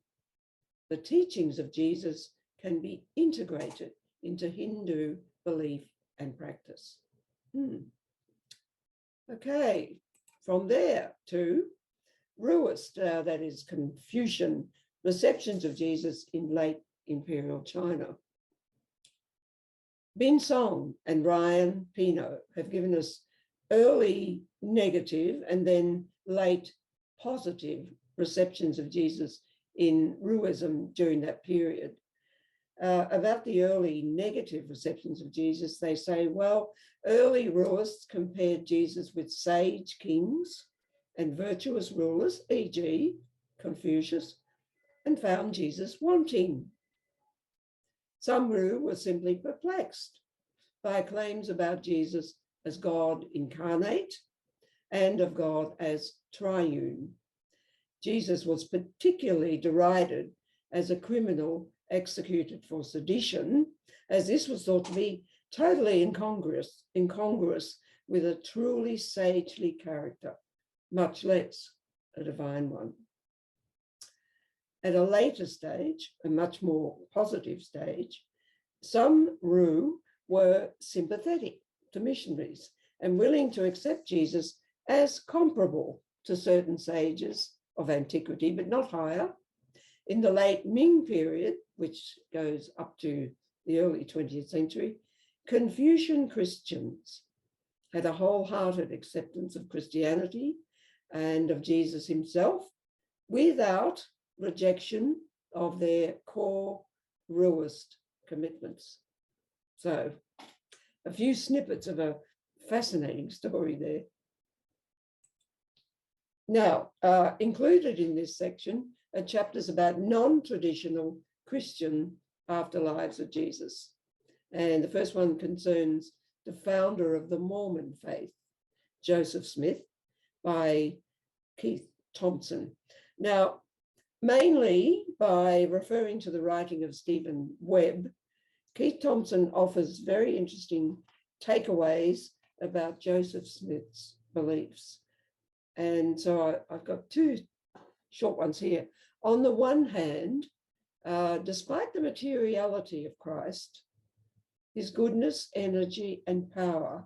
the teachings of Jesus can be integrated into Hindu belief and practice. Okay, from there to Ruist, that is Confucian receptions of Jesus in late imperial China. Bin Song and Ryan Pino have given us early negative and then late positive receptions of Jesus in Ruism during that period. About the early negative receptions of Jesus, they say, well, early Ruists compared Jesus with sage kings and virtuous rulers, e.g. Confucius, and found Jesus wanting. Some Ru were simply perplexed by claims about Jesus as God incarnate and of God as triune. Jesus was particularly derided as a criminal executed for sedition, as this was thought to be totally incongruous with a truly sagely character, much less a divine one. At a later stage, a much more positive stage, some Ru were sympathetic to missionaries and willing to accept Jesus as comparable to certain sages of antiquity, but not higher. In the late Ming period, which goes up to the early 20th century, Confucian Christians had a wholehearted acceptance of Christianity and of Jesus himself without rejection of their core Ruist commitments. So a few snippets of a fascinating story there. Now, included in this section are chapters about non-traditional Christian afterlives of Jesus. And the first one concerns the founder of the Mormon faith, Joseph Smith, by Keith Thompson. Now, mainly by referring to the writing of Stephen Webb, Keith Thompson offers very interesting takeaways about Joseph Smith's beliefs. And so I've got two short ones here. On the one hand, despite the materiality of Christ, his goodness, energy, and power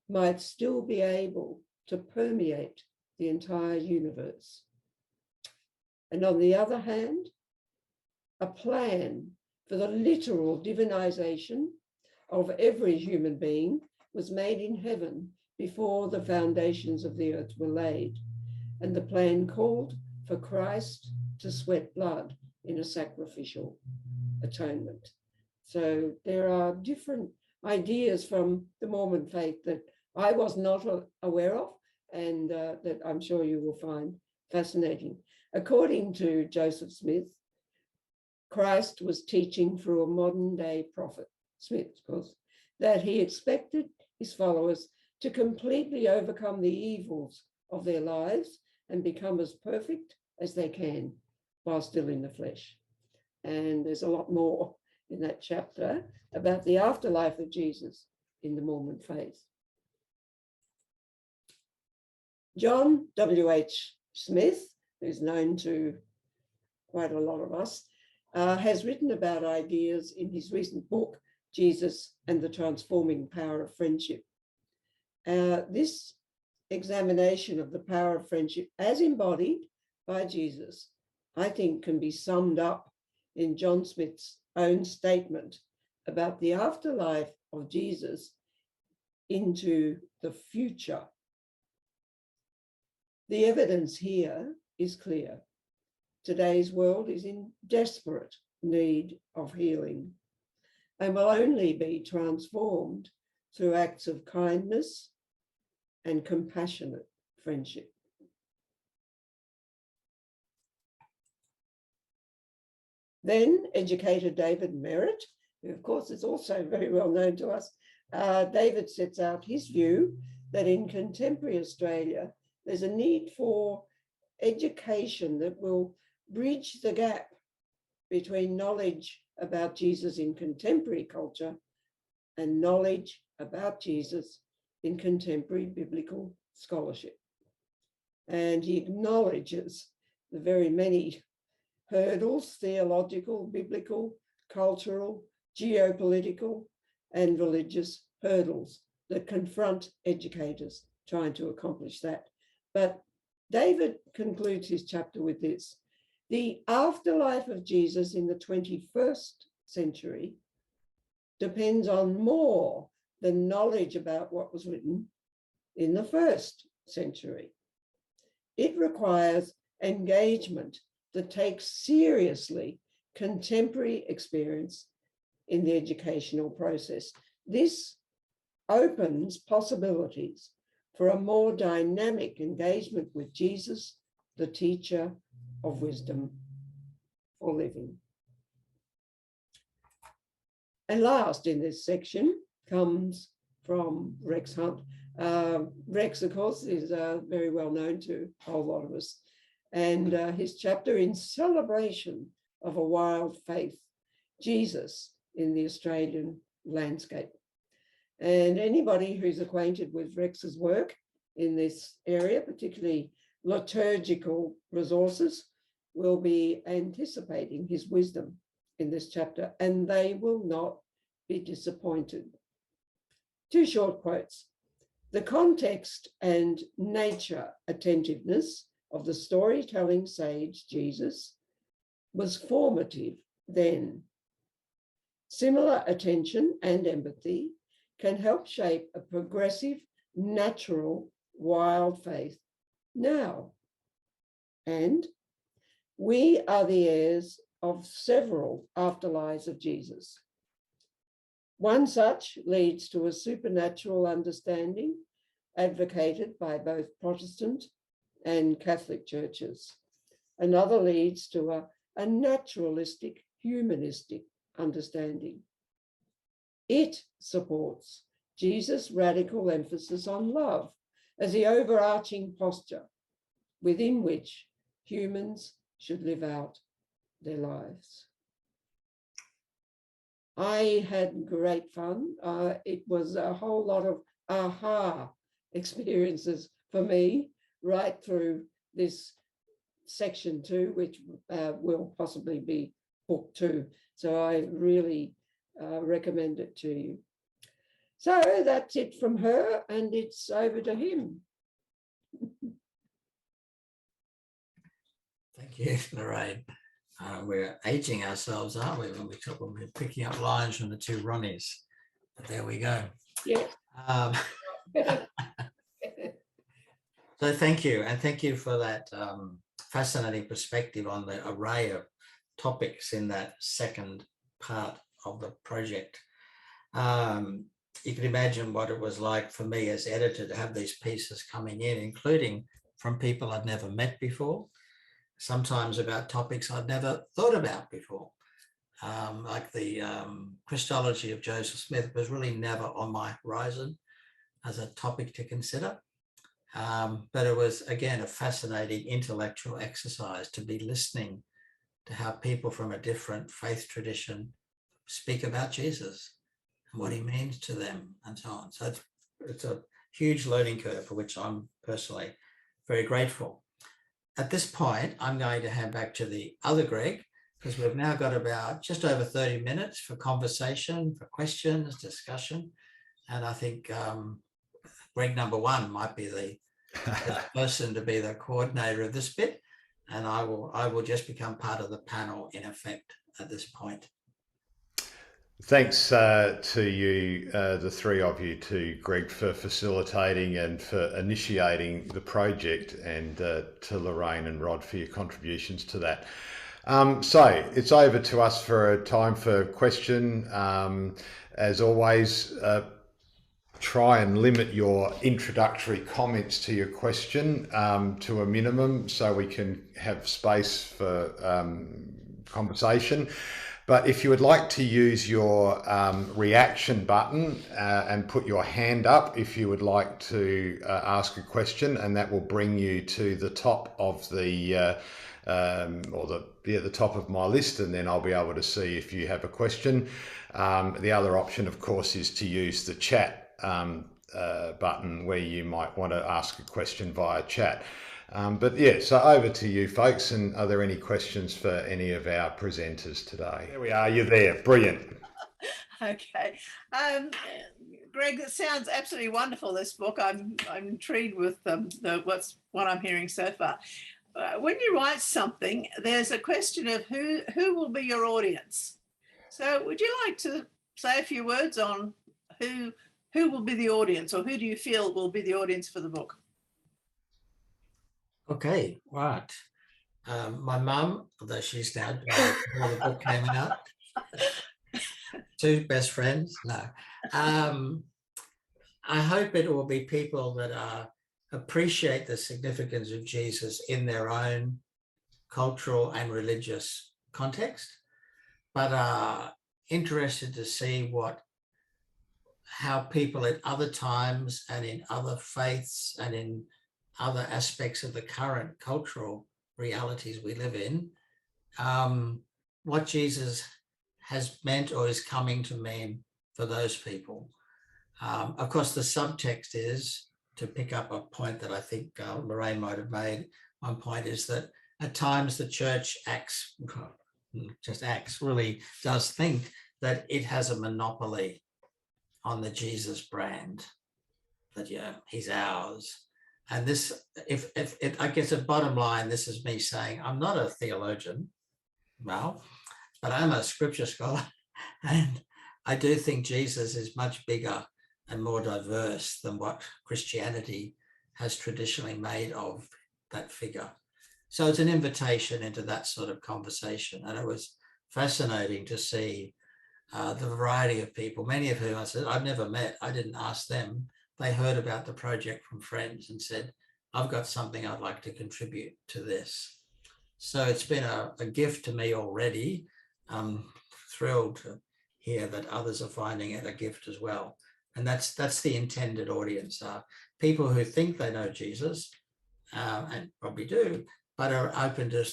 might still be able to permeate the entire universe. And on the other hand, a plan for the literal divinization of every human being was made in heaven before the foundations of the earth were laid. And the plan called for Christ to sweat blood in a sacrificial atonement. So there are different ideas from the Mormon faith that I was not aware of and that I'm sure you will find fascinating. According to Joseph Smith, Christ was teaching through a modern day prophet, Smith, of course, that he expected his followers to completely overcome the evils of their lives and become as perfect as they can while still in the flesh. And there's a lot more in that chapter about the afterlife of Jesus in the Mormon faith. John W.H. Smith, who's known to quite a lot of us, has written about ideas in his recent book, Jesus and the transforming power of friendship. This examination of the power of friendship as embodied by Jesus, I think, can be summed up in John Smith's own statement about the afterlife of Jesus into the future. The evidence here is clear. Today's world is in desperate need of healing and will only be transformed through acts of kindness and compassionate friendship. Then educator David Merritt, who of course is also very well known to us, David sets out his view that in contemporary Australia, there's a need for education that will bridge the gap between knowledge about Jesus in contemporary culture and knowledge about Jesus in contemporary biblical scholarship. And he acknowledges the very many hurdles, theological, biblical, cultural, geopolitical, and religious hurdles that confront educators trying to accomplish that. But David concludes his chapter with this: the afterlife of Jesus in the 21st century depends on more than knowledge about what was written in the first century. It requires engagement that takes seriously contemporary experience in the educational process. This opens possibilities for a more dynamic engagement with Jesus, the teacher of wisdom for living. And last in this section comes from Rex Hunt. Rex, of course, is very well known to a whole lot of us. And his chapter in celebration of a wild faith, Jesus in the Australian landscape. And anybody who's acquainted with Rex's work in this area, particularly liturgical resources, will be anticipating his wisdom in this chapter, and they will not be disappointed. Two short quotes. The context and nature attentiveness of the storytelling sage Jesus was formative then. Similar attention and empathy can help shape a progressive, natural, wild faith now. And we are the heirs of several afterlives of Jesus. One such leads to a supernatural understanding advocated by both Protestant and Catholic churches. Another leads to a naturalistic, humanistic understanding. It supports Jesus' radical emphasis on love as the overarching posture within which humans should live out their lives. I had great fun. It was a whole lot of aha experiences for me right through this section 2, which will possibly be book 2. So I really recommend it to you. So that's it from her, and it's over to him. Thank you, Lorraine. We're aging ourselves, aren't we, when we're picking up lines from the two Ronnies? But there we go. Yeah. So thank you, and thank you for that fascinating perspective on the array of topics in that second part of the project. You can imagine what it was like for me as editor to have these pieces coming in, including from people I'd never met before, sometimes about topics I'd never thought about before. Like the Christology of Joseph Smith was really never on my horizon as a topic to consider. But it was, again, a fascinating intellectual exercise to be listening to how people from a different faith tradition speak about Jesus and what he means to them and so on. So it's a huge learning curve for which I'm personally very grateful. At this point, I'm going to hand back to the other Greg because we've now got about just over 30 minutes for conversation, for questions, discussion. And I think Greg number one might be the person to be the coordinator of this bit. And I will just become part of the panel in effect at this point. Thanks to you, the three of you, to Greg for facilitating and for initiating the project, and to Lorraine and Rod for your contributions to that. So it's over to us for a time for question. As always, try and limit your introductory comments to your question to a minimum, so we can have space for conversation. But if you would like to use your reaction button and put your hand up if you would like to ask a question, and that will bring you to the top of the the top of my list, and then I'll be able to see if you have a question. The other option, of course, is to use the chat button, where you might want to ask a question via chat. But yeah, so over to you folks, and are there any questions for any of our presenters today? There we are, you're there, brilliant. Okay. Greg, it sounds absolutely wonderful, this book. I'm intrigued with what I'm hearing so far. When you write something, there's a question of who will be your audience. So would you like to say a few words on who will be the audience, or who do you feel will be the audience for the book? Okay, right. My mum, although she's now died before the book came out, two best friends. No, I hope it will be people that appreciate the significance of Jesus in their own cultural and religious context, but are interested to see how people at other times and in other faiths and in other aspects of the current cultural realities we live in, what Jesus has meant or is coming to mean for those people. Of course, the subtext is, to pick up a point that I think Lorraine might have made, one point is that at times the church really does think that it has a monopoly on the Jesus brand, that he's ours. And this, I guess at bottom line, this is me saying, I'm not a theologian, well, but I'm a scripture scholar. And I do think Jesus is much bigger and more diverse than what Christianity has traditionally made of that figure. So it's an invitation into that sort of conversation. And it was fascinating to see the variety of people, many of whom I said, I've never met, I didn't ask them. They heard about the project from friends and said, I've got something I'd like to contribute to this. So it's been a gift to me already. I'm thrilled to hear that others are finding it a gift as well. And that's the intended audience, people who think they know Jesus, and probably do, but are open to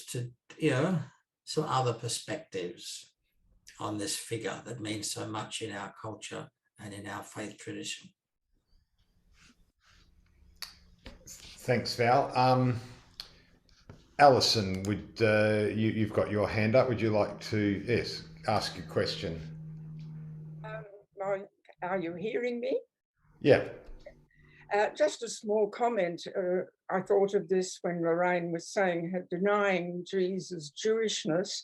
some other perspectives on this figure that means so much in our culture and in our faith tradition. Thanks, Val. Alison, you've got your hand up. Would you like to ask a question? Are you hearing me? Yeah. Just a small comment. I thought of this when Lorraine was saying denying Jesus' Jewishness.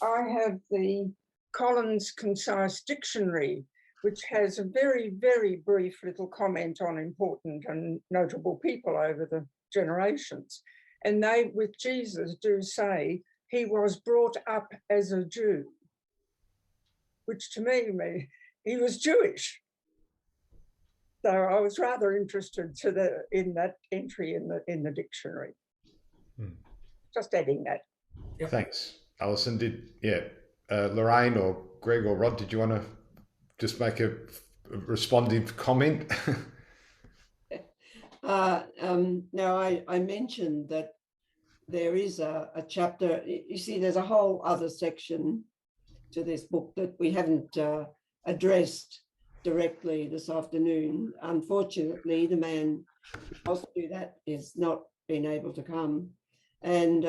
I have the Collins Concise Dictionary, which has a very, very brief little comment on important and notable people over the generations. And they, with Jesus, do say he was brought up as a Jew, which to me, he was Jewish. So I was rather interested in that entry in the dictionary. Just adding that. Yep. Thanks, Alison. Lorraine or Greg or Rod, did you want to just make a responsive comment? No, I mentioned that there is a chapter. You see, there's a whole other section to this book that we haven't addressed directly this afternoon. Unfortunately, the man who was to do that is not been able to come. And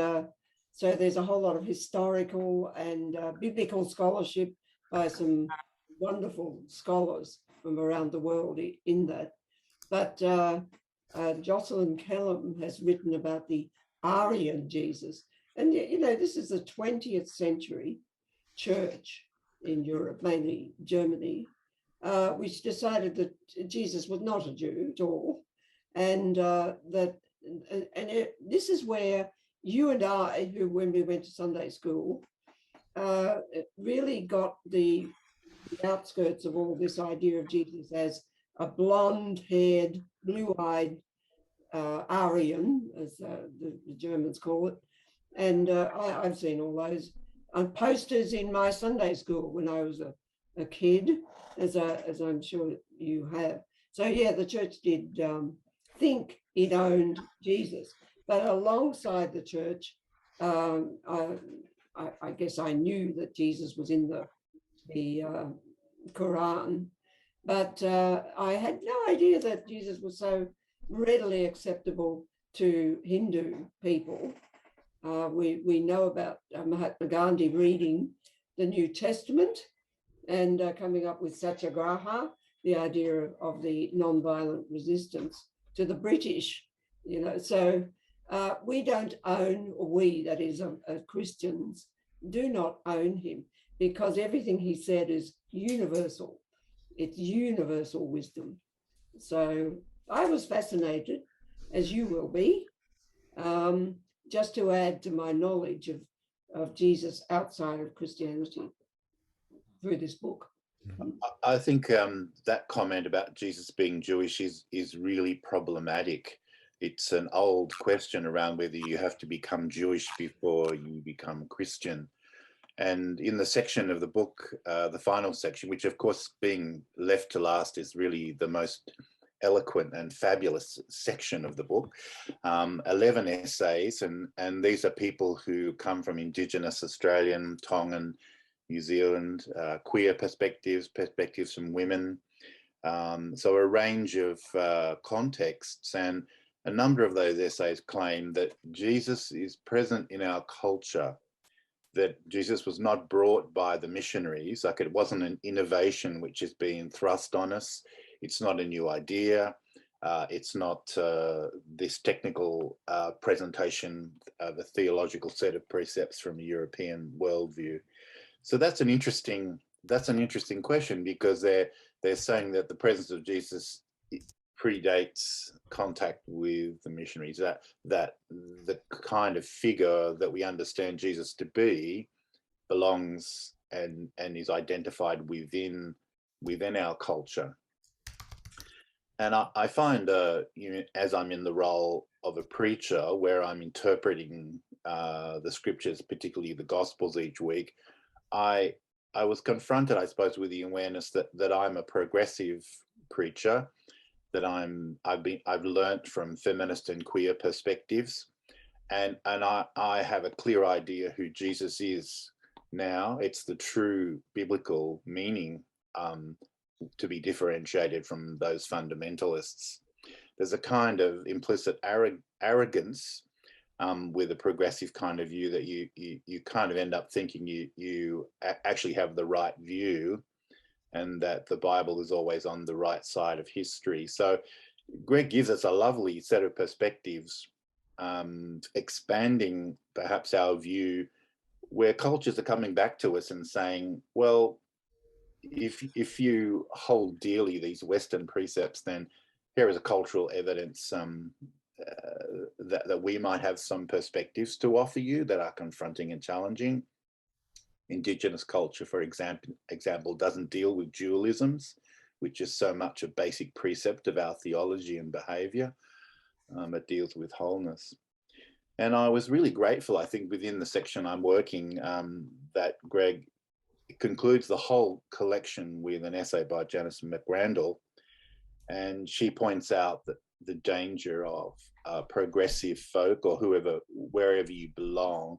So there's a whole lot of historical and biblical scholarship by some wonderful scholars from around the world in that. But Jocelyn Kellum has written about the Aryan Jesus. And, you know, this is the 20th century church in Europe, mainly Germany, which decided that Jesus was not a Jew at all. And this is where you and I, who when we went to Sunday school, really got the outskirts of all this idea of Jesus as a blonde-haired, blue-eyed Aryan, as the Germans call it. And I've seen all those posters in my Sunday school when I was a kid, as I'm sure you have. So yeah, the church did think it owned Jesus, but alongside the church, I guess I knew that Jesus was in the Quran, but I had no idea that Jesus was so readily acceptable to Hindu people. We know about Mahatma Gandhi reading the New Testament and coming up with Satyagraha, the idea of the non-violent resistance to the British, you know. So we don't own, or we, that is, Christians, do not own him, because everything he said is universal. It's universal wisdom. So I was fascinated, as you will be, just to add to my knowledge of Jesus outside of Christianity through this book. I think that comment about Jesus being Jewish is really problematic. It's an old question around whether you have to become Jewish before you become Christian. And in the section of the book, the final section, which of course being left to last is really the most eloquent and fabulous section of the book, 11 essays, and these are people who come from Indigenous Australian, Tongan, New Zealand, queer perspectives from women, so a range of contexts, and a number of those essays claim that Jesus is present in our culture, that Jesus was not brought by the missionaries, like it wasn't an innovation which is being thrust on us. It's not a new idea. It's not this technical presentation of a theological set of precepts from a European worldview. So that's an interesting question, because they're saying that the presence of Jesus predates contact with the missionaries, that the kind of figure that we understand Jesus to be belongs and is identified within our culture. And I find, as I'm in the role of a preacher, where I'm interpreting the scriptures, particularly the Gospels each week, I was confronted, I suppose, with the awareness that I'm a progressive preacher, that I've learnt from feminist and queer perspectives, and I have a clear idea who Jesus is now. It's the true biblical meaning, to be differentiated from those fundamentalists. There's a kind of implicit arrogance with a progressive kind of view, that you kind of end up thinking you actually have the right view, and that the Bible is always on the right side of history. So Greg gives us a lovely set of perspectives, expanding perhaps our view, where cultures are coming back to us and saying, well, if you hold dearly these Western precepts, then here is a cultural evidence that we might have some perspectives to offer you that are confronting and challenging. Indigenous culture, for example, doesn't deal with dualisms, which is so much a basic precept of our theology and behaviour. It deals with wholeness. And I was really grateful, I think, within the section I'm working, that Greg concludes the whole collection with an essay by Janice McRandall. And she points out that the danger of progressive folk, or wherever you belong,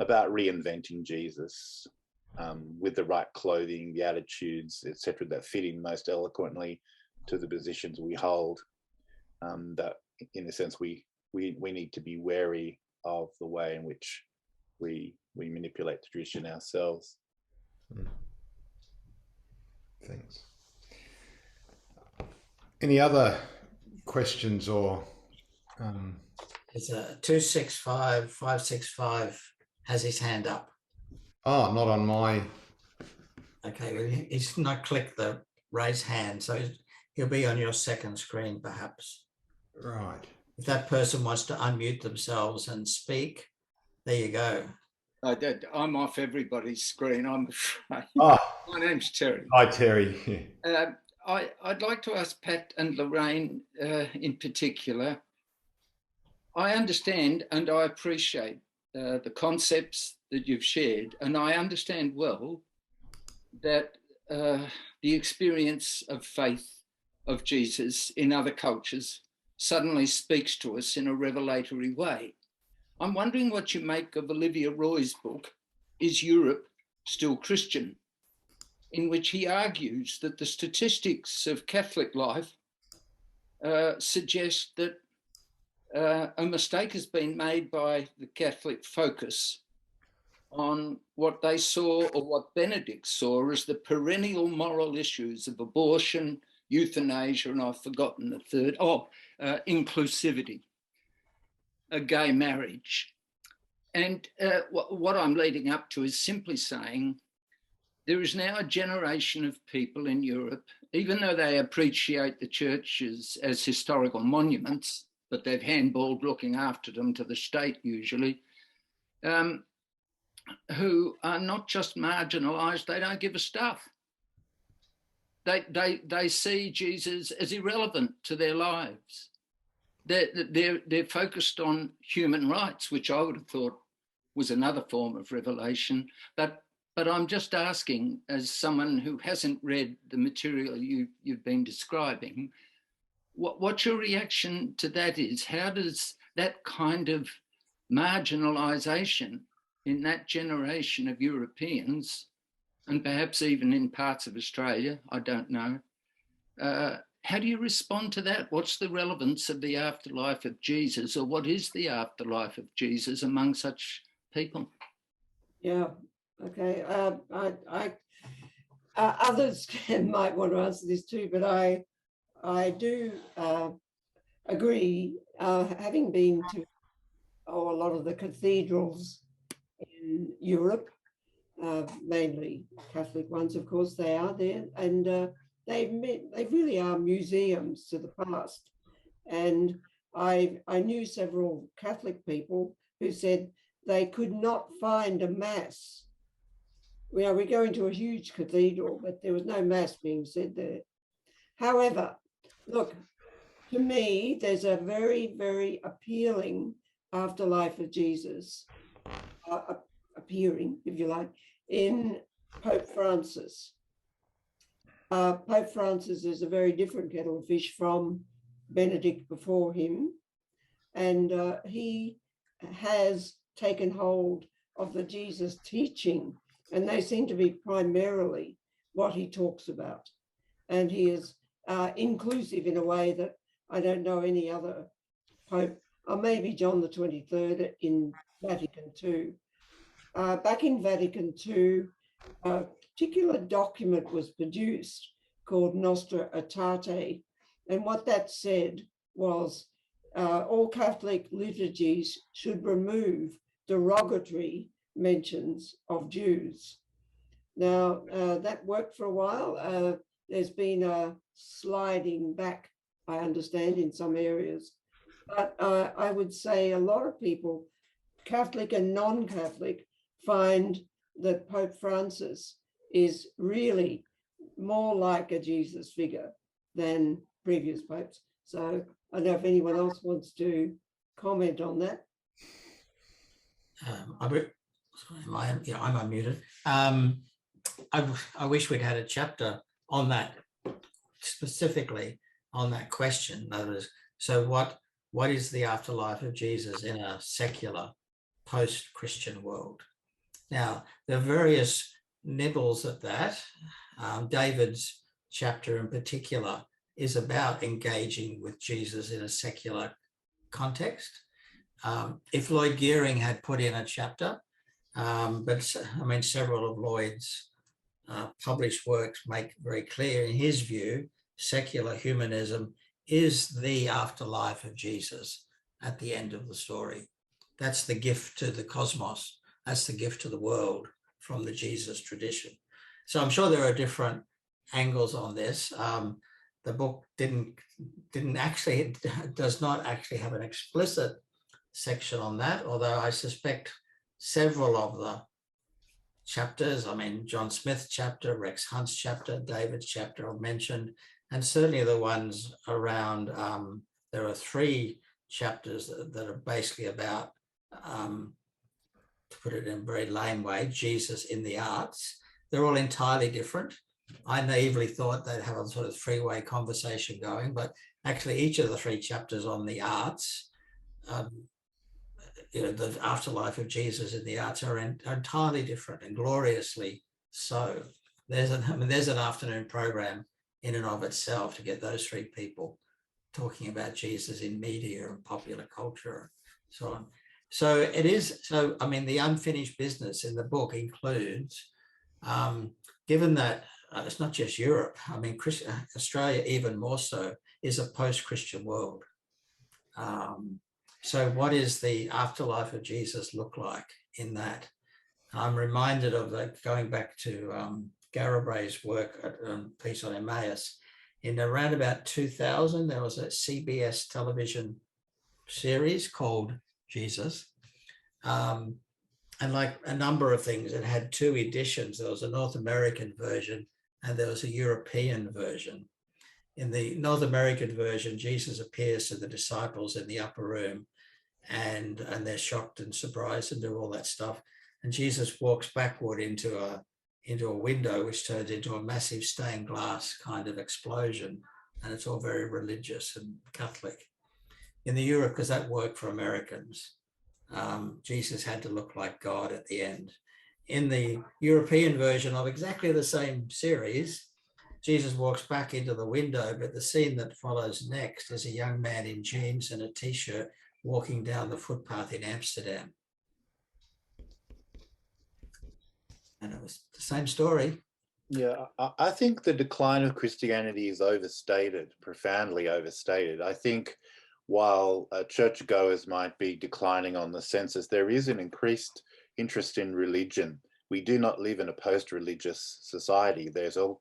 about reinventing Jesus with the right clothing, the attitudes, etc., that fit in most eloquently to the positions we hold. That, in a sense, we need to be wary of the way in which we manipulate the tradition ourselves. Thanks. Any other questions or? It's a 265-565 has his hand up. Oh, not on my. Okay, well, he's not clicked the raise hand, so he'll be on your second screen perhaps. Right. If that person wants to unmute themselves and speak, there you go. I'm off everybody's screen, I'm afraid. Oh, My name's Terry. hi, Terry. I'd like to ask Pat and Lorraine in particular. I understand and I appreciate the concepts that you've shared, and I understand well that the experience of faith of Jesus in other cultures suddenly speaks to us in a revelatory way. I'm wondering what you make of Olivia Roy's book, Is Europe Still Christian?, in which he argues that the statistics of Catholic life suggest that a mistake has been made by the Catholic focus on what they saw, or what Benedict saw, as the perennial moral issues of abortion, euthanasia, and I've forgotten the third, inclusivity, gay marriage. And what I'm leading up to is simply saying there is now a generation of people in Europe, even though they appreciate the churches as historical monuments, but they've handballed looking after them to the state usually, who are not just marginalised, they don't give a stuff. They see Jesus as irrelevant to their lives. They're focused on human rights, which I would have thought was another form of revelation. But I'm just asking, as someone who hasn't read the material you've been describing, what your reaction to that is? How does that kind of marginalisation in that generation of Europeans, and perhaps even in parts of Australia, I don't know, how do you respond to that? What's the relevance of the afterlife of Jesus, or what is the afterlife of Jesus among such people? Yeah, okay. Others might want to answer this too, but I do agree, having been to a lot of the cathedrals in Europe, mainly Catholic ones, of course, they are there, and they really are museums to the past. And I knew several Catholic people who said they could not find a mass. We're going to a huge cathedral, but there was no mass being said there. However, look, to me, there's a very, very appealing afterlife of Jesus, appearing, if you like, in Pope Francis. Pope Francis is a very different kettle of fish from Benedict before him, and he has taken hold of the Jesus teaching, and they seem to be primarily what he talks about. And he is inclusive in a way that I don't know any other Pope, or maybe John the 23rd in Vatican II. Back in Vatican II, a particular document was produced called Nostra Aetate, and what that said was all Catholic liturgies should remove derogatory mentions of Jews. Now, that worked for a while. There's been a sliding back, I understand, in some areas. But I would say a lot of people, Catholic and non-Catholic, find that Pope Francis is really more like a Jesus figure than previous popes. So I don't know if anyone else wants to comment on that. I'm unmuted. I wish we'd had a chapter on that, specifically on that question. That is, so what is the afterlife of Jesus in a secular post-Christian world? Now, there are various nibbles at that. David's chapter in particular is about engaging with Jesus in a secular context. If Lloyd Gearing had put in a chapter But I mean, several of Lloyd's published works make very clear, in his view, secular humanism is the afterlife of Jesus at the end of the story. That's the gift to the cosmos. That's the gift to the world from the Jesus tradition. So I'm sure there are different angles on this. The book does not actually have an explicit section on that, although I suspect several of the chapters, I mean, John Smith's chapter, Rex Hunt's chapter, David's chapter I've mentioned, and certainly the ones around, there are 3 chapters that are basically about, to put it in a very lame way, Jesus in the arts. They're all entirely different. I naively thought they'd have a sort of 3-way conversation going, but actually each of the 3 chapters on the arts, the afterlife of Jesus in the arts are entirely different, and gloriously so. There's an afternoon program in and of itself to get those 3 people talking about Jesus in media and popular culture and so on. So it is, I mean, the unfinished business in the book includes, given that it's not just Europe, I mean, Australia even more so, is a post-Christian world. So what is the afterlife of Jesus look like in that? I'm reminded of that, going back to Garabray's work, piece on Emmaus. In around about 2000, there was a CBS television series called Jesus. And like a number of things, it had 2 editions. There was a North American version and there was a European version. In the North American version, Jesus appears to the disciples in the upper room, and they're shocked and surprised and do all that stuff. And Jesus walks backward into a window, which turns into a massive stained glass kind of explosion. And it's all very religious and Catholic. In the Europe, because that worked for Americans, Jesus had to look like God at the end. In the European version of exactly the same series, Jesus walks back into the window, but the scene that follows next is a young man in jeans and a t-shirt walking down the footpath in Amsterdam. And it was the same story. Yeah, I think the decline of Christianity is overstated, profoundly overstated. I think while churchgoers might be declining on the census, there is an increased interest in religion. We do not live in a post-religious society. There's all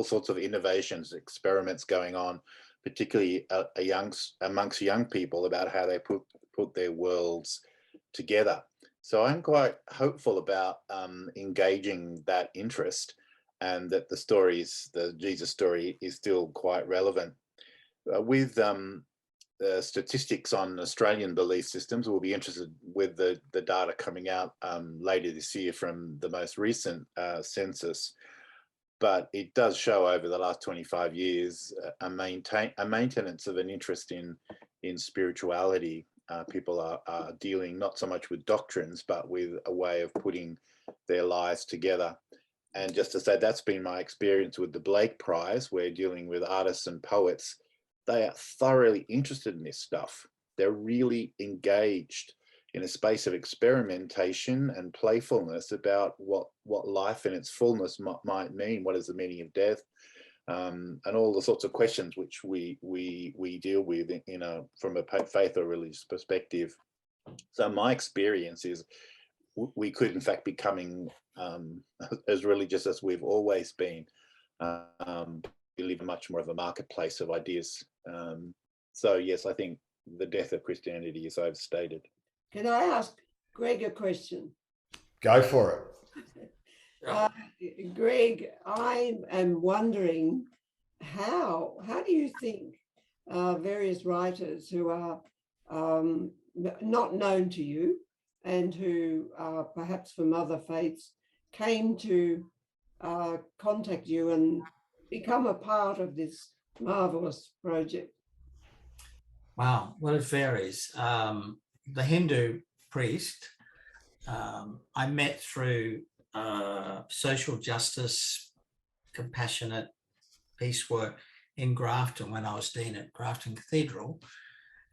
sorts of innovations, experiments going on, particularly amongst young people, about how they put their worlds together. So I'm quite hopeful about engaging that interest, and that the Jesus story is still quite relevant. With statistics on Australian belief systems, we'll be interested with the data coming out later this year from the most recent census. But it does show over the last 25 years a maintenance of an interest in spirituality. People are dealing not so much with doctrines, but with a way of putting their lives together. And just to say, that's been my experience with the Blake Prize. We're dealing with artists and poets. They are thoroughly interested in this stuff. They're really engaged in a space of experimentation and playfulness about what life in its fullness might mean. What is the meaning of death? And all the sorts of questions which we deal with from a faith or religious perspective. So my experience is we could in fact becoming as religious as we've always been. We live in much more of a marketplace of ideas. So yes, I think the death of Christianity is overstated. Can I ask Greg a question? Go for it. Greg, I am wondering how do you think various writers who are not known to you and who are perhaps from other faiths came to contact you and become a part of this marvelous project? Wow, well, it varies. The Hindu priest I met through social justice, compassionate peace work in Grafton when I was dean at Grafton Cathedral,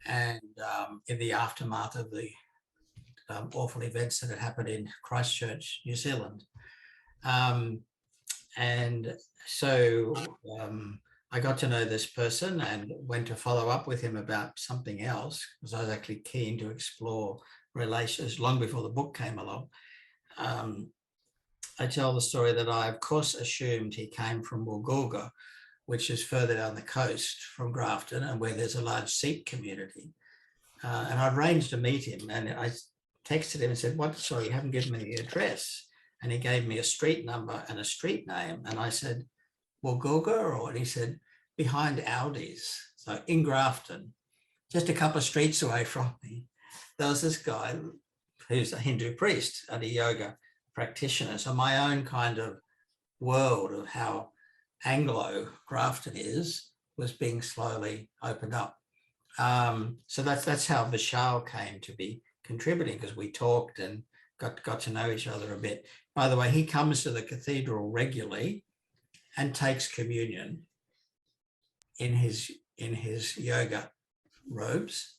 and in the aftermath of the awful events that had happened in Christchurch, New Zealand. And so I got to know this person and went to follow up with him about something else, because I was actually keen to explore relations long before the book came along. I tell the story that I, of course, assumed he came from Woolgoolga, which is further down the coast from Grafton and where there's a large Sikh community. And I arranged to meet him, and I texted him and said, "What? Sorry, you haven't given me the address." And he gave me a street number and a street name. And I said, Woolgoolga? And he said, behind Aldi's. So in Grafton, just a couple of streets away from me, there was this guy who's a Hindu priest and a yoga practitioner. So my own kind of world of how Anglo Grafton is was being slowly opened up. So that's how Vishal came to be contributing, because we talked and got to know each other a bit. By the way, he comes to the cathedral regularly and takes communion in his yoga robes,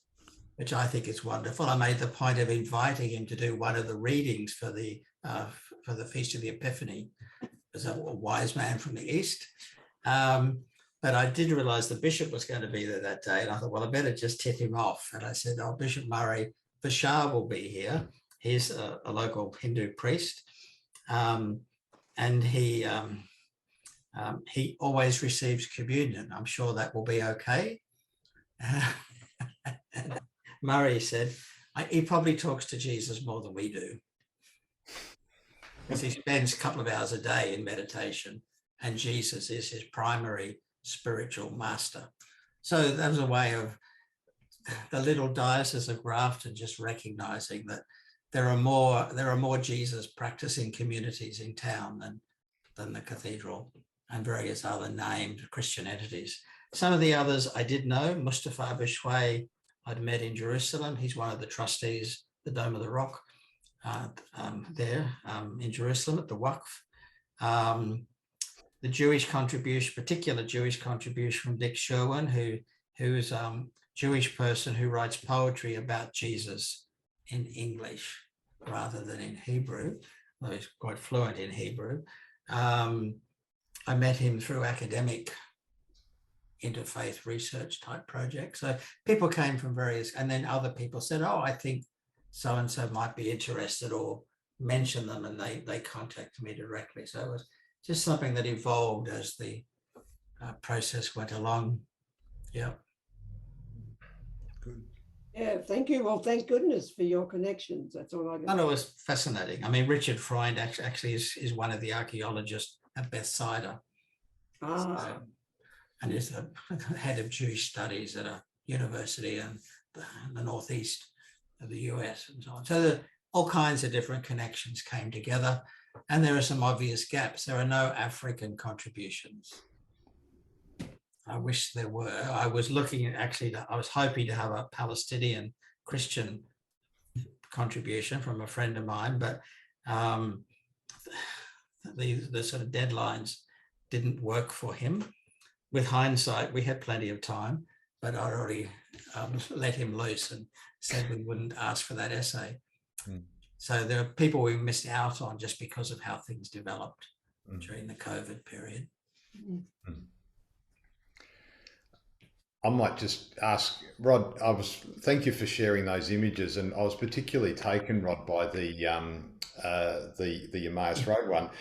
which I think is wonderful. I made the point of inviting him to do one of the readings for the Feast of the Epiphany as a wise man from the East. But I did realise the bishop was going to be there that day, and I thought, well, I better just tip him off. And I said, "Oh, Bishop Murray, Vishal will be here. He's a local Hindu priest, and he always receives communion. I'm sure that will be okay." And Murray said, "He probably talks to Jesus more than we do, because he spends a couple of hours a day in meditation, and Jesus is his primary spiritual master." So that was a way of the little diocese of Grafton just recognizing that there are more Jesus practicing communities in town than the cathedral and various other named Christian entities. Some of the others I did know. Mustafa Bishway I'd met in Jerusalem. He's one of the trustees, the Dome of the Rock, there in Jerusalem at the Waqf. The Jewish contribution, particular Jewish contribution from Dick Sherwin, who is a Jewish person who writes poetry about Jesus in English rather than in Hebrew, though he's quite fluent in Hebrew. I met him through academic interfaith research type projects. So people came from various, and then other people said, "Oh, I think so-and-so might be interested," or mention them, and they contacted me directly. So it was just something that evolved as the process went along. Yeah. Good. Yeah, thank you. Well, thank goodness for your connections. That's all I got. And it was fascinating. I mean, Richard Freund actually is one of the archaeologists at Bethsaida. And is the head of Jewish studies at a university in the northeast of the US and so on. So all kinds of different connections came together, and there are some obvious gaps. There are no African contributions. I wish there were. I was looking at I was hoping to have a Palestinian Christian contribution from a friend of mine, but the sort of deadlines didn't work for him. With hindsight, we had plenty of time, but I'd already let him loose and said we wouldn't ask for that essay. Mm. So there are people we missed out on just because of how things developed during the COVID period. Mm. I might just ask Rod. Thank you for sharing those images, and I was particularly taken, Rod, by the Emmaus Road one,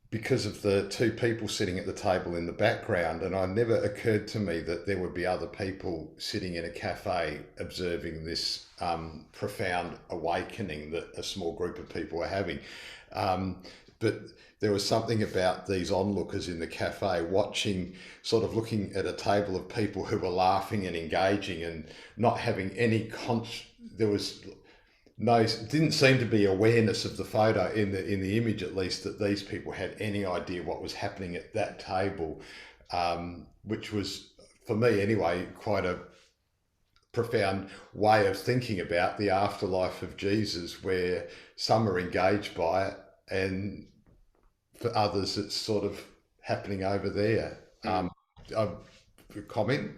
because of the two people sitting at the table in the background, and it never occurred to me that there would be other people sitting in a cafe observing this profound awakening that a small group of people were having. But there was something about these onlookers in the cafe watching, sort of looking at a table of people who were laughing and engaging and not having any didn't seem to be awareness of the photo in the image, at least, that these people had any idea what was happening at that table, which was, for me anyway, quite a profound way of thinking about the afterlife of Jesus, where some are engaged by it and for others it's sort of happening over there. Comment?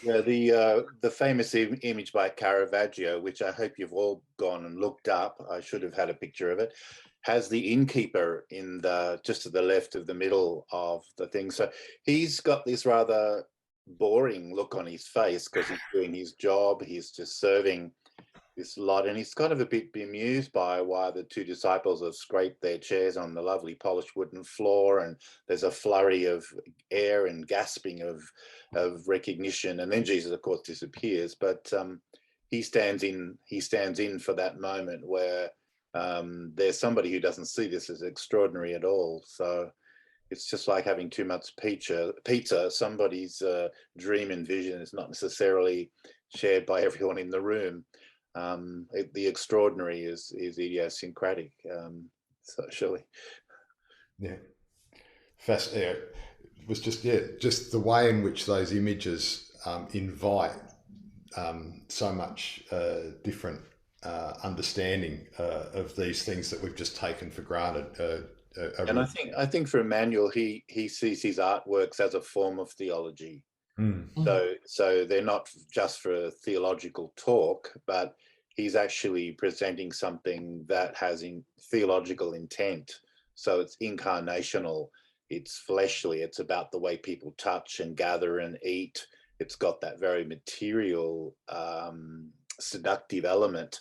Yeah, the famous image by Caravaggio, which I hope you've all gone and looked up. I should have had a picture of it. Has the innkeeper in just to the left of the middle of the thing. So he's got this rather boring look on his face because he's doing his job. He's just serving this lot, and he's kind of a bit bemused by why the two disciples have scraped their chairs on the lovely polished wooden floor, and there's a flurry of air and gasping of recognition, and then Jesus, of course, disappears. But he stands in for that moment where there's somebody who doesn't see this as extraordinary at all. So it's just like having too much pizza. Somebody's dream and vision is not necessarily shared by everyone in the room. The extraordinary is idiosyncratic, socially. Yeah. Fascinating. It was just the way in which those images invite so much different understanding of these things that we've just taken for granted. And I think for Emmanuel, he sees his artworks as a form of theology. So they're not just for theological talk, but he's actually presenting something that has theological intent. So it's incarnational, it's fleshly, it's about the way people touch and gather and eat. It's got that very material, seductive element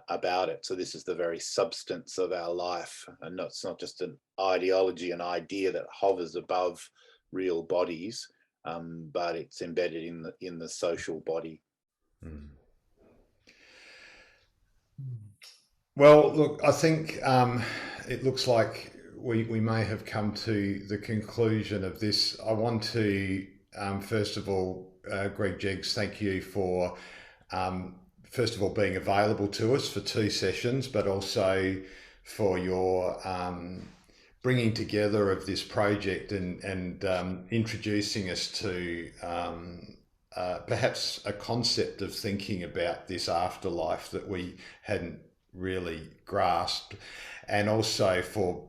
about it. So this is the very substance of our life, and it's not just an ideology, an idea that hovers above real bodies. But it's embedded in the social body. Well, look, I think it looks like we may have come to the conclusion of this. I want to first of all, Greg Jeggs, thank you for first of all being available to us for 2 sessions, but also for your bringing together of this project and introducing us to perhaps a concept of thinking about this afterlife that we hadn't really grasped, and also for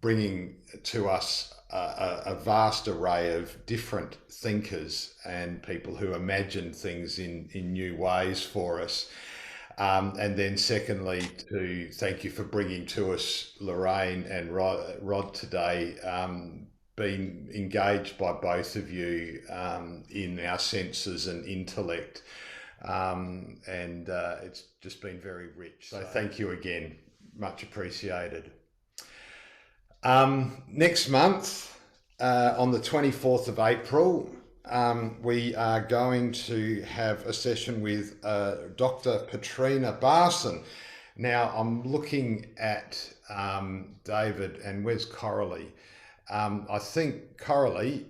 bringing to us a vast array of different thinkers and people who imagine things in new ways for us. And then secondly, to thank you for bringing to us Lorraine and Rod today, being engaged by both of you in our senses and intellect. And it's just been very rich. So thank you again, much appreciated. Next month, on the 24th of April, we are going to have a session with Dr. Patrina Barson. Now, I'm looking at David, and where's Coralie? I think, Coralie,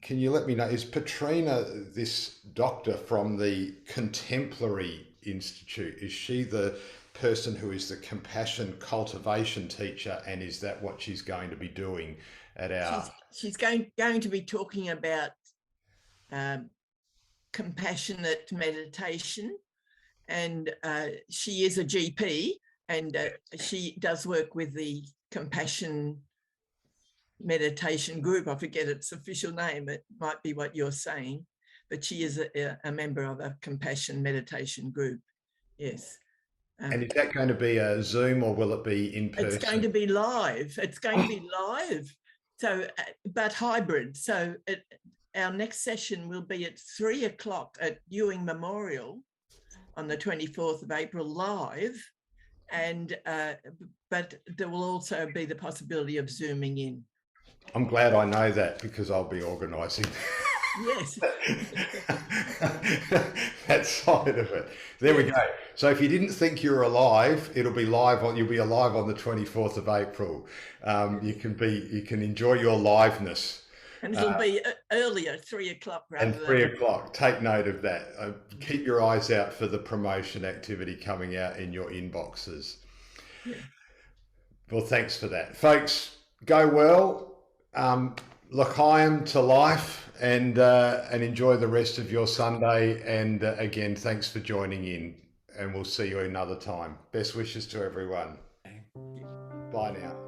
can you let me know, is Patrina this doctor from the Contemporary Institute? Is she the person who is the compassion cultivation teacher, and is that what she's going to be doing at our... She's going to be talking about compassionate meditation, and she is a GP, and she does work with the compassion meditation group. I forget its official name, it might be what you're saying, but she is a member of a compassion meditation group. Yes. And is that going to be a Zoom, or will it be in person? It's going to be live. It's going to be live, so but hybrid. So our next session will be at 3 o'clock at Ewing Memorial on the 24th of April live, and but there will also be the possibility of Zooming in. I'm glad I know that, because I'll be organising. Yes. That side of it. There we go. So if you didn't think you were alive, it'll be live on. You'll be alive on the 24th of April. You can enjoy your liveness. And it'll be earlier, 3 o'clock rather and 3 o'clock. Take note of that. Keep your eyes out for the promotion activity coming out in your inboxes. Yeah. Well, thanks for that, folks. Go well. L'chaim to life, and enjoy the rest of your Sunday. And again, thanks for joining in, and we'll see you another time. Best wishes to everyone. Bye now.